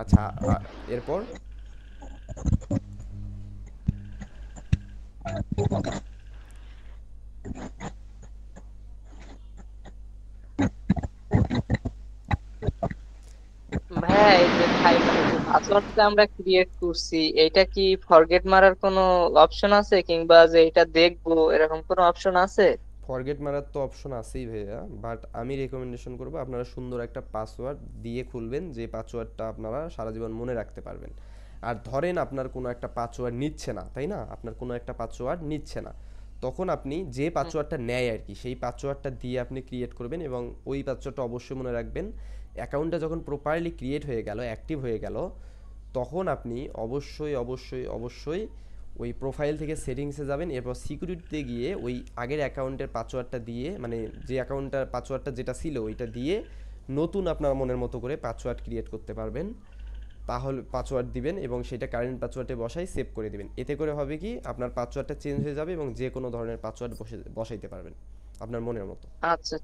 A: আচ্ছা, এরপর
C: ভাইয়া এই যে পাসওয়ার্ডটা আমরা ক্রিয়েট করছি, এটা কি ফরগেট মারার কোনো অপশন আছে, কিংবা যে এটা দেখবো এরকম কোনো অপশন আছে?
A: ফরগেট মারার তো অপশন আছেই ভাইয়া, বাট আমি রেকমেন্ডেশন করব আপনারা সুন্দর একটা পাসওয়ার্ড দিয়ে খুলবেন, যে পাসওয়ার্ডটা আপনারা সারা জীবন মনে রাখতে পারবেন। আর ধরেন আপনার কোনো একটা পাসওয়ার্ড নিচ্ছে না, তাই না, আপনার কোনো একটা পাসওয়ার্ড নিচ্ছে না, তখন আপনি যে পাসওয়ার্ডটা নেয় আর কি সেই পাসওয়ার্ডটা দিয়ে আপনি ক্রিয়েট করবেন, এবং ওই পাসওয়ার্ডটা অবশ্যই মনে রাখবেন। অ্যাকাউন্টটা যখন প্রপারলি ক্রিয়েট হয়ে গেল, অ্যাক্টিভ হয়ে গেল, তখন আপনি অবশ্যই অবশ্যই অবশ্যই ওই প্রোফাইল থেকে সেটিংসে যাবেন, এরপর সিকিউরিটিতে গিয়ে ওই আগের অ্যাকাউন্টের পাসওয়ার্ডটা দিয়ে, মানে যে অ্যাকাউন্টটার পাসওয়ার্ডটা যেটা ছিল ওইটা দিয়ে নতুন আপনার মনের মতো করে পাসওয়ার্ড ক্রিয়েট করতে পারবেন। তাহলে পাসওয়ার্ড দিবেন এবং সেটা কারেন্ট পাসওয়ার্ডে বসাই সেভ করে দিবেন। এতে করে হবে কি, আপনার পাসওয়ার্ডটা চেঞ্জ হয়ে যাবে এবং যে কোনো ধরনের পাসওয়ার্ড বসাইতে পারবেন আপনার মনের মতো।
C: আচ্ছা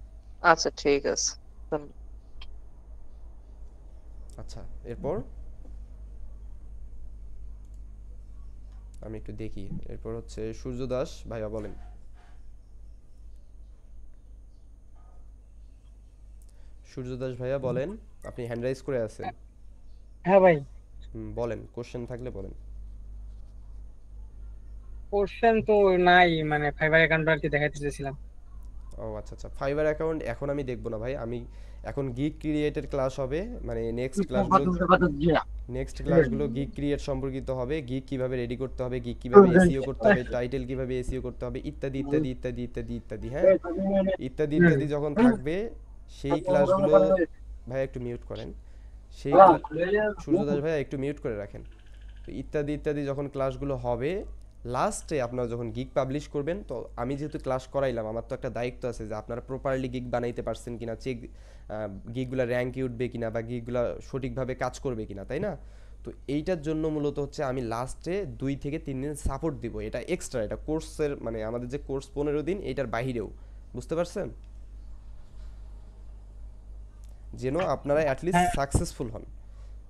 C: আচ্ছা, ঠিক আছে। ধন্যবাদ।
A: আচ্ছা, এরপর আমি একটু দেখি, এরপর হচ্ছে সূর্য দাস ভাইয়া বলেন। সূর্য দাস ভাইয়া বলেন, আপনি হ্যান্ড রাইজ করে আছেন।
F: হ্যাঁ ভাই,
A: বলেন, কোশ্চেন থাকলে বলেন।
F: কোশ্চেন তো নাই, মানে ফাইবার অ্যাকাউন্ট আর কি দেখাইতে চেয়েছিলাম।
A: ও আচ্ছা আচ্ছা, ফাইবার অ্যাকাউন্ট এখন আমি দেখবো না ভাই, আমি এখন গিগ ক্রিয়েটের ক্লাস হবে, মানে নেক্সট ক্লাসগুলো গিগ ক্রিয়েট সম্পর্কিত হবে, গিগ কিভাবে রেডি করতে হবে, গিগ কিভাবে এসইও করতে হবে, টাইটেল কিভাবে এসইও করতে হবে, ইত্যাদি ইত্যাদি ইত্যাদি ইত্যাদি ইত্যাদি, হ্যাঁ ইত্যাদি ইত্যাদি যখন থাকবে সেই ক্লাসগুলো, ভাই একটু মিউট করেন, সেই সূর্যদাস ভাই একটু মিউট করে রাখেন। তো ইত্যাদি ইত্যাদি যখন ক্লাসগুলো হবে, লাস্টে আপনারা যখন গিগ পাবলিশ করবেন, তো আমি যেহেতু ক্লাস করাইলাম, আমার তো একটা দায়িত্ব আছে যে আপনারা প্রপারলি গিগ বানাইতে পারছেন কিনা, চেক গিগগুলো র্যাঙ্কে উঠবে কিনা বা গিগগুলো সঠিকভাবে কাজ করবে কিনা, তাই না। তো এইটার জন্য মূলত হচ্ছে আমি লাস্টে 2 থেকে 3 দিন সাপোর্ট দিব, এটা এক্সট্রা, এটা কোর্সের মানে আমাদের যে কোর্স 15 দিন এটার বাহিরেও, বুঝতে পারছেন, যেন আপনারা অ্যাটলিস্ট সাকসেসফুল হন।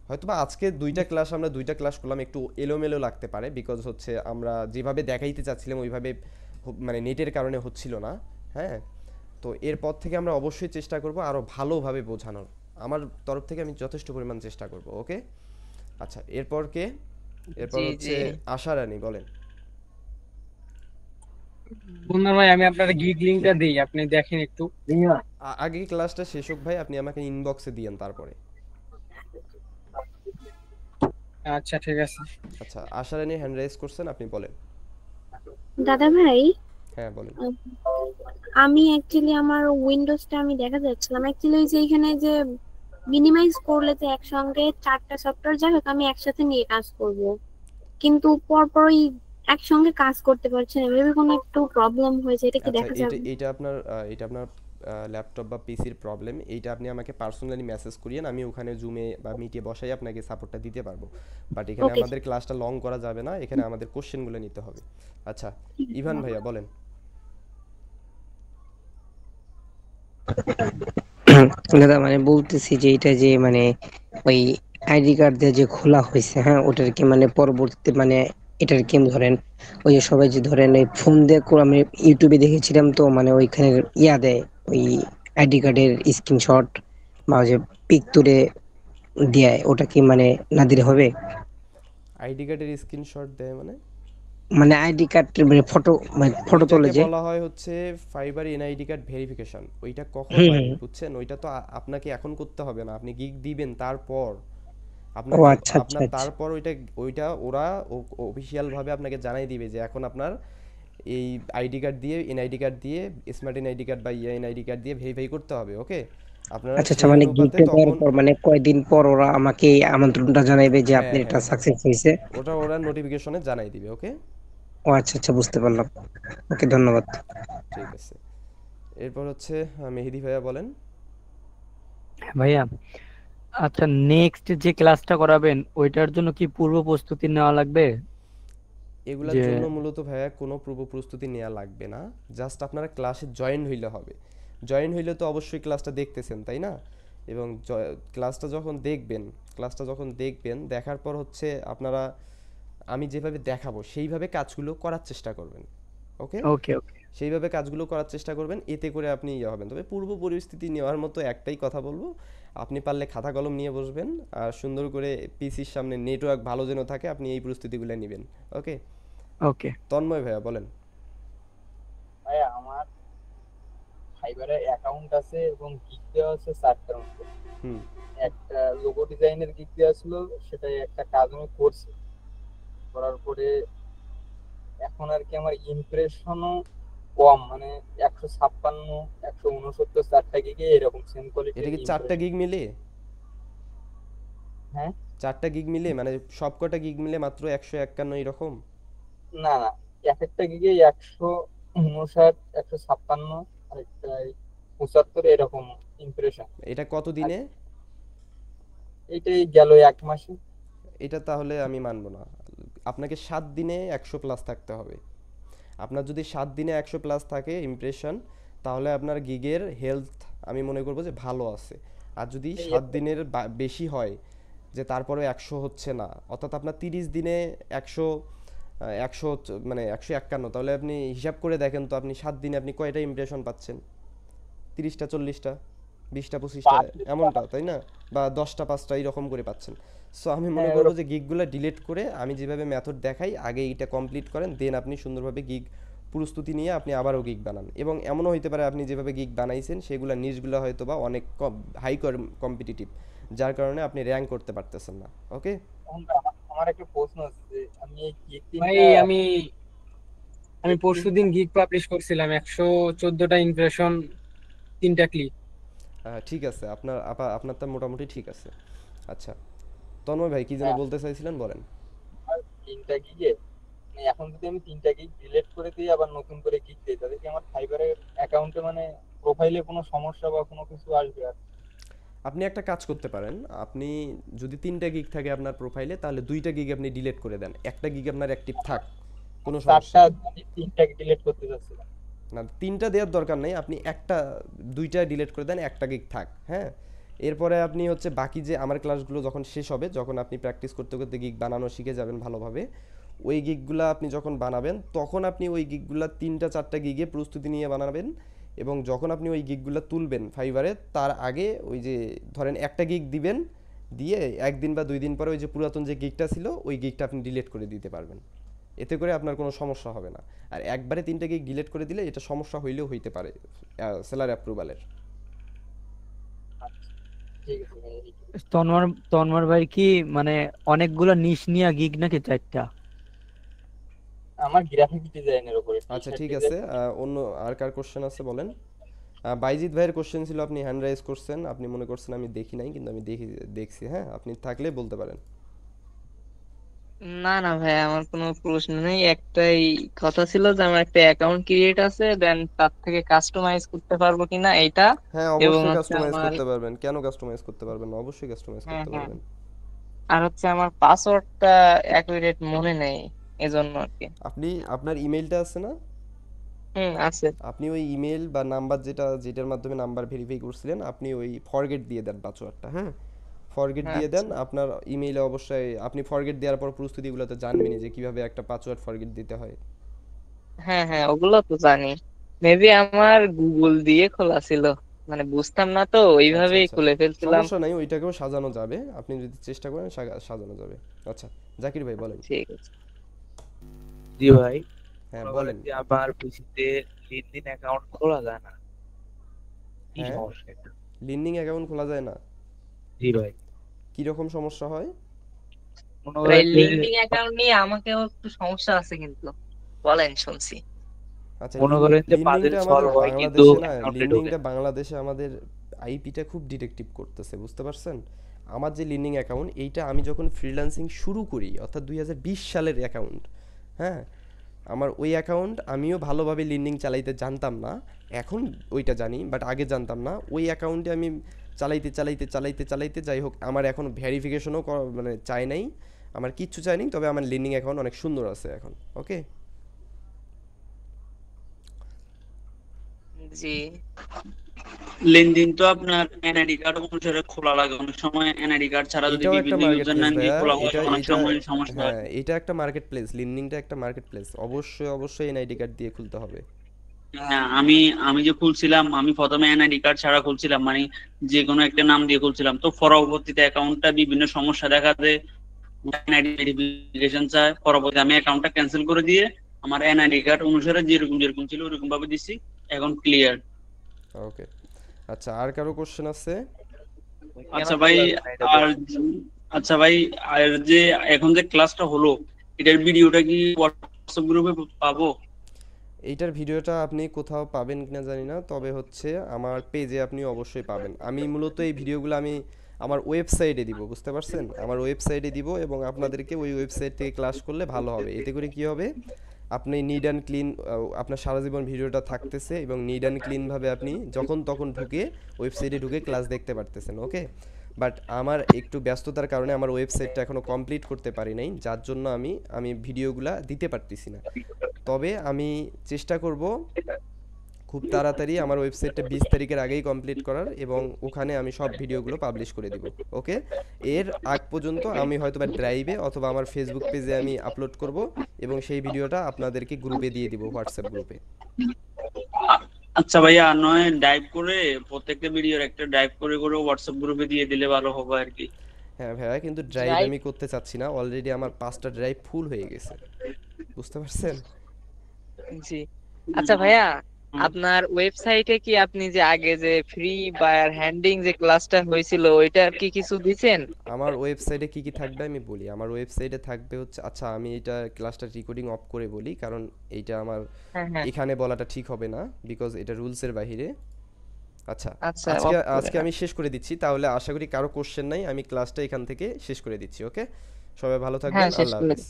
A: হয়তোবা আজকে 2টা ক্লাস আমরা 2টা ক্লাস করলাম, একটু এলোমেলো লাগতে পারে, বিকজ হচ্ছে আমরা যেভাবে দেখাইতে চাচ্ছিলাম ওইভাবে মানে নেটের কারণে হচ্ছিল না, হ্যাঁ। তো এরপর থেকে আমরা অবশ্যই চেষ্টা করব আরও ভালোভাবে বোঝানোর, আমার তরফ থেকে আমি যথেষ্ট পরিমাণ চেষ্টা করব, ওকে। আচ্ছা, এরপর কে, এরপর
C: জি
A: হচ্ছে
C: জি,
A: আশা রানী, বলেন।
F: বন্ধু ভাই, আমি আপনার গিগ লিংকটা দিই, আপনি দেখেন একটু।
A: আগে ক্লাসটা শেষ হোক ভাই, আপনি আমাকে ইনবক্সে দিয়েন তারপরে।
F: আচ্ছা ঠিক আছে।
A: আচ্ছা, আশা রানী হ্যান্ড রাইজ করছেন, আপনি বলেন।
H: দাদা ভাই,
A: হ্যাঁ বলেন।
H: আমি অ্যাকচুয়ালি আমার উইন্ডোজটা আমি দেখা যাচ্ছিলাম অ্যাকচুয়ালি যে এখানে যে মিনিমাইজ করলে তো একসঙ্গে 4টা সফটওয়্যার, যাই হোক আমি একসাথে নিয়ে কাজ করব, কিন্তু পরপরই একসঙ্গে কাজ করতে পারছি না, এভাবে কোনো একটু প্রবলেম হয়েছে, এটা কি
A: আচ্ছা,
H: দেখা
A: এটা
H: যাবে?
A: এটা আপনার ল্যাপটপ বা পিসির প্রবলেম, এইটা আপনি আমাকে পার্সোনালি মেসেজ করিয়েন, আমি ওখানে জুমে বা মিটে বসাই আপনাকে সাপোর্টটা দিতে পারবো, বাট এখানে
H: ওকে,
A: আমাদের ক্লাসটা লং করা যাবে না, এখানে আমাদের কোশ্চেনগুলো নিতে হবে। আচ্ছা, ইভান ভাইয়া বলেন।
G: দাদা মানে বলতেছি যে এটা যে মানে ওই আইডি কার্ড দিয়ে যে খোলা হয়েছে, হ্যাঁ ওটার কি মানে পরবর্তীতে মানে এটার কি ধরেন ওই যে সবাই যে ধরেন এই ফোন দিয়ে আমি ইউটিউবে দেখেছিলাম, তো মানে ওইখানে ইয়া দেয় ওই আইডি কার্ডের স্ক্রিনশট বা ওই যে পিক তুলে দেয়, ওটা কি মানে না দিলে হবে?
A: আইডি কার্ডের স্ক্রিনশট দেয় মানে?
G: মানে আইডি কার্ড মানে ফটো তোলে
A: ওইটাকে
G: যে।
A: বলা হয় হচ্ছে ফাইবার এনআইডি কার্ড ভেরিফিকেশন, ওইটা কখন
G: হুম
A: হয়
G: হুম।
A: বুঝছেন, ওইটা তো আপনাকে এখন করতে হবে না, আপনি গিগ দিবেন তারপর
G: ও
A: আপনাকে,
G: আচ্ছা আচ্ছা
A: আপনার
G: আচ্ছা।
A: তারপর ওইটা ওইটা ওরা অফিসিয়াল ভাবে আপনাকে জানাই দিবে যে এখন আপনার এই আইডি কার্ড দিয়ে, এনআইডি কার্ড দিয়ে, স্মার্ট এনআইডি কার্ড বা এনআইডি কার্ড দিয়ে ভেরিফাই করতে হবে, ওকে। আপনারা
G: আচ্ছা আচ্ছা,
A: সেই
G: মানে
A: অনুপাতে
G: গিফটে দেওয়ার
A: তখন,
G: পর মানে কয়দিন পর ওরা আমাকে এই আমন্ত্রণটা জানাইবে যে আপনি
A: হ্যাঁ
G: এটা
A: হ্যাঁ হ্যাঁ,
G: সাকসেস হয়েছে?
A: ওটা ওরা নোটিফিকেশনে জানাই দিবে, ওকে।
G: ও আচ্ছা আচ্ছা, বুঝতে পারলাম। ওকে, ধন্যবাদ।
A: ঠিক আছে, এরপর হচ্ছে মেহেদি ভাইয়া বলেন।
B: ভাইয়া, আচ্ছা নেক্সট যে ক্লাসটা করাবেন ওইটার জন্য কি পূর্ব প্রস্তুতি নেওয়া লাগবে?
A: এগুলার
B: যে
A: জন্য মূলত ভাইয়া কোনো পূর্ব প্রস্তুতি নেওয়া লাগবে না, জাস্ট আপনারা ক্লাসে জয়েন হইলে হবে। জয়েন হইলে তো অবশ্যই ক্লাসটা দেখতেছেন, তাই না, এবং ক্লাসটা যখন দেখবেন দেখার পর হচ্ছে আপনারা আমি যেভাবে দেখাবো সেইভাবে কাজগুলো করার চেষ্টা করবেন, ওকে।
B: ওকে ওকে
A: সেইভাবে কাজগুলো করার চেষ্টা করবেন, এতে করে আপনি ইয়ে হবেন। তবে পূর্ব পরিস্থিতি নেওয়ার মতো একটাই কথা বলবো, আপনি পারলে খাতা কলম নিয়ে বসবেন আর সুন্দর করে পিসির সামনে নেটওয়ার্ক ভালো যেন থাকে, আপনি এই প্রস্তুতিগুলো নেবেন, ওকে।
B: ওকে।
A: তন্ময় ভাইয়া বলেন।
F: ভাইয়া আমার
J: ফাইবারে অ্যাকাউন্ট আছে এবং গিগ দেওয়া আছে 4টার মতো।
A: হুম
J: একটা লোগো ডিজাইনের গিগ দেওয়া ছিল, সেটাই একটা কাজ আমি করছি। করার পরে এখন আর কি আমার ইমপ্রেশনও কম, মানে 156 169 4টা গিগে এরকম সেম
A: এটা
J: কোয়ালিটির
A: কি 4টা গিগ মিলে?
J: হ্যাঁ
A: 4টা গিগ মিলে মানে সবকটা গিগ মিলে মাত্র 151 এরকম?
J: না না, এক একটা গিগে 159 156 আর একটা 75 এরকম ইমপ্রেশন।
A: এটা কত দিনে?
J: এইটাই গেল 1 মাসে।
A: এটা তাহলে আমি মানবো না। আপনাকে 7 দিনে 100 প্লাস থাকতে হবে। আপনার যদি 7 দিনে 100 প্লাস থাকে ইমপ্রেশন, তাহলে আপনার গিগের হেলথ আমি মনে করবো যে ভালো আছে। আর যদি 7 দিনের বেশি হয়, যে তারপরে 100 হচ্ছে না, অর্থাৎ আপনার 30 দিনে 100 মানে 151, তাহলে আপনি হিসাব করে দেখেন তো আপনি 7 দিনে আপনি কয়টা ইমপ্রেশন পাচ্ছেন? 30টা 40টা 20টা 25টা এমনটা, তাই না? বা 10টা 5টা এরকম করে পাচ্ছেন। সো আমি মনে করবো যে গিগগুলো ডিলিট করে আমি যেভাবে মেথড দেখাই আগে এইটা কমপ্লিট করেন, দেন আপনি সুন্দরভাবে গিগ প্রস্তুতি নিয়ে আপনি আবারও গিগ বানান। এবং এমনও হইতে পারে আপনি যেভাবে গিগ বানাইছেন সেগুলো নিচগুলো হয়তো বা অনেক হাই কম্পিটিটিভ, যার কারণে আপনি র্যাঙ্ক করতে পারতেছেন না। ওকে,
J: আমার একটা প্রশ্ন আছে যে আমি এই গিগ
F: ভাই আমি পরশুদিন গিগ পাবলিশ করছিলাম, 114টা ইমপ্রেশন, 3টা ক্লিক।
A: ঠিক আছে, আপনারটা মোটামুটি ঠিক আছে। আচ্ছা তন্ময় ভাই কি যেন বলতে চাইছিলেন, বলেন।
J: আর 3টা গিগে মানে এখন যদি আমি 3টা গিগ ডিলিট করে দিই আবার নতুন করে গিগ দিই, তাহলে কি আমার ফাইবারের অ্যাকাউন্টে মানে প্রোফাইলে কোনো সমস্যা বা কোনো কিছু আসবে? আর
A: আপনি একটা কাজ করতে পারেন, আপনি যদি 3টা গিগ থাকে আপনার প্রোফাইলে, তাহলে 2টা গিগ আপনি ডিলিট করে দেন, একটা গিগ আপনার অ্যাক্টিভ থাক, কোনো সমস্যা
J: 3টাকে ডিলিট করতে যাচ্ছিলাম
A: না। 3টা দেওয়ার দরকার নেই, আপনি 2টা ডিলিট করে দেন, একটা গিগ থাক। হ্যাঁ, এরপরে আপনি হচ্ছে বাকি যে আমার ক্লাসগুলো যখন শেষ হবে, যখন আপনি প্র্যাকটিস করতে করতে গিগ বানানো শিখে যাবেন ভালোভাবে, ওই গিগগুলো আপনি যখন বানাবেন তখন আপনি ওই গিগগুলো 3টা 4টা গিগে প্রস্তুতি নিয়ে বানাবেন। এবং যখন আপনি ওই গিগগুলো তুলবেন ফাইবারে, তার আগে ওই যে ধরেন একটা গিগ দিবেন, দিয়ে একদিন বা 2 দিন পরে ওই যে পুরাতন যে গিগটা ছিল ওই গিগটা আপনি ডিলিট করে দিতে পারবেন। এতে করে আপনার কোনো সমস্যা হবে না। আর একবারে 3টা গিগ ডিলিট করে দিলে এটা সমস্যা হইলেও হইতে পারে সেলার অ্যাপ্রুভালের।
B: তন্ময় ভাই কি মানে অনেকগুলো নিশ নিয়া গিগ নাকি 4টা?
J: আমার গ্রাফিক ডিজাইনের উপরে।
A: আচ্ছা ঠিক আছে, অন্য আর কার কোশ্চেন আছে বলেন। বাইজিৎ ভাইয়ের কোশ্চেন ছিল, আপনি হ্যান্ড রাইজ করছেন, আপনি মনে করছেন আমি দেখি নাই, কিন্তু আমি দেখছি। হ্যাঁ, আপনি থাকলে বলতে পারেন।
C: না না ভাই, আমার কোনো প্রশ্ন নেই। একটাই কথা ছিল যে আমার একটা অ্যাকাউন্ট ক্রিয়েট আছে, দেন তার থেকে কাস্টমাইজ করতে পারবো কিনা এইটা।
A: হ্যাঁ
C: এবং
A: অবশ্যই
C: হচ্ছে
A: কাস্টমাইজ
C: আমার
A: করতে পারবেন, কেন কাস্টমাইজ করতে পারবেন না, অবশ্যই কাস্টমাইজ
C: হ্যাঁ
A: করতে
C: হ্যাঁ,
A: পারবেন।
C: আর হচ্ছে আমার পাসওয়ার্ডটা অ্যাকুরেট মনে নেই, এজন্য আর কি।
A: আপনি আপনার ইমেলটা আছে না?
C: আছে।
A: আপনি ওই ইমেল বা নাম্বার যেটার মাধ্যমে নাম্বার ভেরিফাই করছিলেন, আপনি ওই ফরগেট দিয়ে দেন পাসওয়ার্ডটা। হ্যাঁ, ফরগেট দিয়ে দেন। আপনার ইমেইলে অবশ্যই আপনি ফরগেট দেওয়ার পর প্রস্তুতিগুলোতে জানবেনই যে কিভাবে একটা পাসওয়ার্ড ফরগেট দিতে হয়।
C: হ্যাঁ হ্যাঁ, ওগুলো তো জানি। মেবি আমার গুগল দিয়ে খোলা ছিল, মানে বুঝতাম না তো,
A: আচ্ছা
C: ওইভাবেই
A: আচ্ছা,
C: খুলে ফেলছিলাম।
A: সমস্যা নাই, ওইটাকেও সাজানো যাবে, আপনি যদি চেষ্টা করেন সাজানো যাবে। আচ্ছা জাকির ভাই বলেন।
C: ঠিক আছে।
D: জি ভাই,
A: হ্যাঁ
D: মনে
A: বলেন।
D: করেন যে আমার পিসিতে লিনক্স অ্যাকাউন্ট খোলা যায় না, কি
A: হ্যাঁ,
D: সমস্যা এটা?
A: লিন্ডিং অ্যাকাউন্ট খোলা যায় না?
D: জি ভাই,
A: কি রকম সমস্যা হয়?
D: মনে করেন যে
C: লিঙ্কিং অ্যাকাউন্ট নিয়ে আমাকেও একটু সমস্যা আছে, কিন্তু বলেন, শুনছি।
A: আচ্ছা,
D: মনে করেন যে পাজল
A: লিন্ডিংটা
D: সলভ
A: আমাদের
D: হয় কিন্তু
A: বাংলাদেশে না,
D: অ্যাকাউন্টে ঢোকে
A: লিন্ডিংটা
D: না।
A: বাংলাদেশে আমাদের আইপিটা খুব ডিটেকটিভ করতেছে, বুঝতে পারছেন? আমার যে লিন্ডিং অ্যাকাউন্ট, এইটা আমি যখন ফ্রিল্যান্সিং শুরু করি, অর্থাৎ 2020 সালের অ্যাকাউন্ট। হ্যাঁ, আমার ওই অ্যাকাউন্ট আমিও ভালোভাবে লিন্ডিং চালাইতে জানতাম না, এখন ওইটা জানি, বাট আগে জানতাম না। ওই অ্যাকাউন্টে আমি চালাইতে যাই হোক, আমার এখন ভেরিফিকেশনও মানে চাই নাই, আমার কিচ্ছু চাইনি, তবে আমার লিন্ডিং অ্যাকাউন্ট অনেক সুন্দর আছে এখন। ওকে,
C: জি।
K: লেনদেন তো আপনার এনআইডি কার্ড অনুসারে খোলা লাগে, অনেক সময় এনআইডি কার্ড ছাড়া যদি
A: এটাও একটা
K: বিভিন্ন
A: মার্কেট
K: ইউজার
A: প্লেস
K: নাম দিয়ে
A: ভাইয়া,
K: খোলা হয়
A: এটা
K: অনেক
A: এটা
K: সময় সমস্যা হয়।
A: হ্যাঁ, এটা একটা মার্কেট প্লেস, লিন্ডিংটা একটা মার্কেট প্লেস, অবশ্যই এনআইডি কার্ড দিয়ে খুলতে হবে।
K: হ্যাঁ, আমি যে খুলছিলাম, আমি প্রথমে এনআইডি কার্ড ছাড়া খুলছিলাম, মানে যে কোনো একটা নাম দিয়ে খুলছিলাম, তো পরবর্তীতে অ্যাকাউন্টটা বিভিন্ন সমস্যা দেখা দেয়, এনআইডি ভেরিফিকেশন চায়। পরবর্তী আমি অ্যাকাউন্টটা ক্যান্সেল করে দিয়ে আমার এনআইডি কার্ড অনুসারে যেরকম ছিল ওরকম ভাবে দিছি, এখন ক্লিয়ার।
A: ওকে, আচ্ছা আর কারো কোশ্চেন আছে?
K: আচ্ছা ভাই, আর আচ্ছা ভাই, আর যে এখন যে ক্লাসটা হলো, এটার ভিডিওটা কি হোয়াটসঅ্যাপ গ্রুপে পাবো?
A: এইটার ভিডিওটা আপনি কোথাও পাবেন কিনা জানি না, তবে হচ্ছে আমার পেজে আপনি অবশ্যই পাবেন। আমি মূলত এই ভিডিওগুলো আমি আমার ওয়েবসাইটে দিব, বুঝতে পারছেন? আমার ওয়েবসাইটে দিব এবং আপনাদেরকে ওই ওয়েবসাইট থেকে ক্লাস করলে ভালো হবে। এতে করে কি হবে, আপনি নিড অ্যান্ড ক্লিন, আপনার সারা জীবন ভিডিওটা থাকতেছে এবং নিড অ্যান্ড ক্লিনভাবে আপনি যখন তখন ঢুকে ওয়েবসাইটে ঢুকে ক্লাস দেখতে পারতেছেন। ওকে, বাট আমার একটু ব্যস্ততার কারণে আমার ওয়েবসাইটটা এখনও কমপ্লিট করতে পারি নাই, যার জন্য আমি ভিডিওগুলা দিতে পারতেছি না। তবে আমি চেষ্টা করব খুব তাড়াতাড়ি আমার ওয়েবসাইটটা 20 তারিখের আগেই কমপ্লিট করার, এবং ওখানে আমি সব ভিডিওগুলো পাবলিশ করে দিব। ওকে, এর আগ পর্যন্ত আমি হয়তো বা ড্রাইভে অথবা আমার ফেসবুক পেজে আমি আপলোড করব এবং সেই ভিডিওটা আপনাদেরকে গ্রুপে দিয়ে দিব, হোয়াটসঅ্যাপ গ্রুপে।
K: আচ্ছা ভাইয়া, নয় ডাইভ করে প্রত্যেকটা ভিডিওর একটা ডাইভ করে করে হোয়াটসঅ্যাপ গ্রুপে দিয়ে দিলে ভালো হবে আর কি।
A: হ্যাঁ ভাইয়া, কিন্তু ড্রাইভ আমি করতে চাচ্ছি না, অলরেডি আমার 5টা ড্রাইভ ফুল হয়ে গেছে, বুঝতে পারছেন?
C: জি। আচ্ছা ভাইয়া, আপনার ওয়েবসাইটে কি আপনি যে আগে যে ফ্রি বায়ার হ্যান্ডিং যে ক্লাসটা হয়েছিল ওইটার কি কিছু দিছেন?
A: আমার ওয়েবসাইটে কি কি থাকবে আমি বলি। আমার ওয়েবসাইটে থাকবে হচ্ছে, আচ্ছা আমি এটা ক্লাসটা রেকর্ডিং অফ করে বলি, কারণ এইটা আমার
C: হ্যাঁ।
A: এখানে বলাটা ঠিক হবে না, বিকজ এটা রুলসের বাইরে। আচ্ছা,
C: আচ্ছা,
A: আজকে আমি শেষ করে দিচ্ছি, তাহলে আশা করি কারো কোশ্চেন নাই, আমি ক্লাসটা এখান থেকে শেষ করে দিচ্ছি। ওকে, সবাই ভালো থাকবেন,
C: হ্যাঁ, শেষ
A: আল্লাহ
C: করে
A: হাফেজ।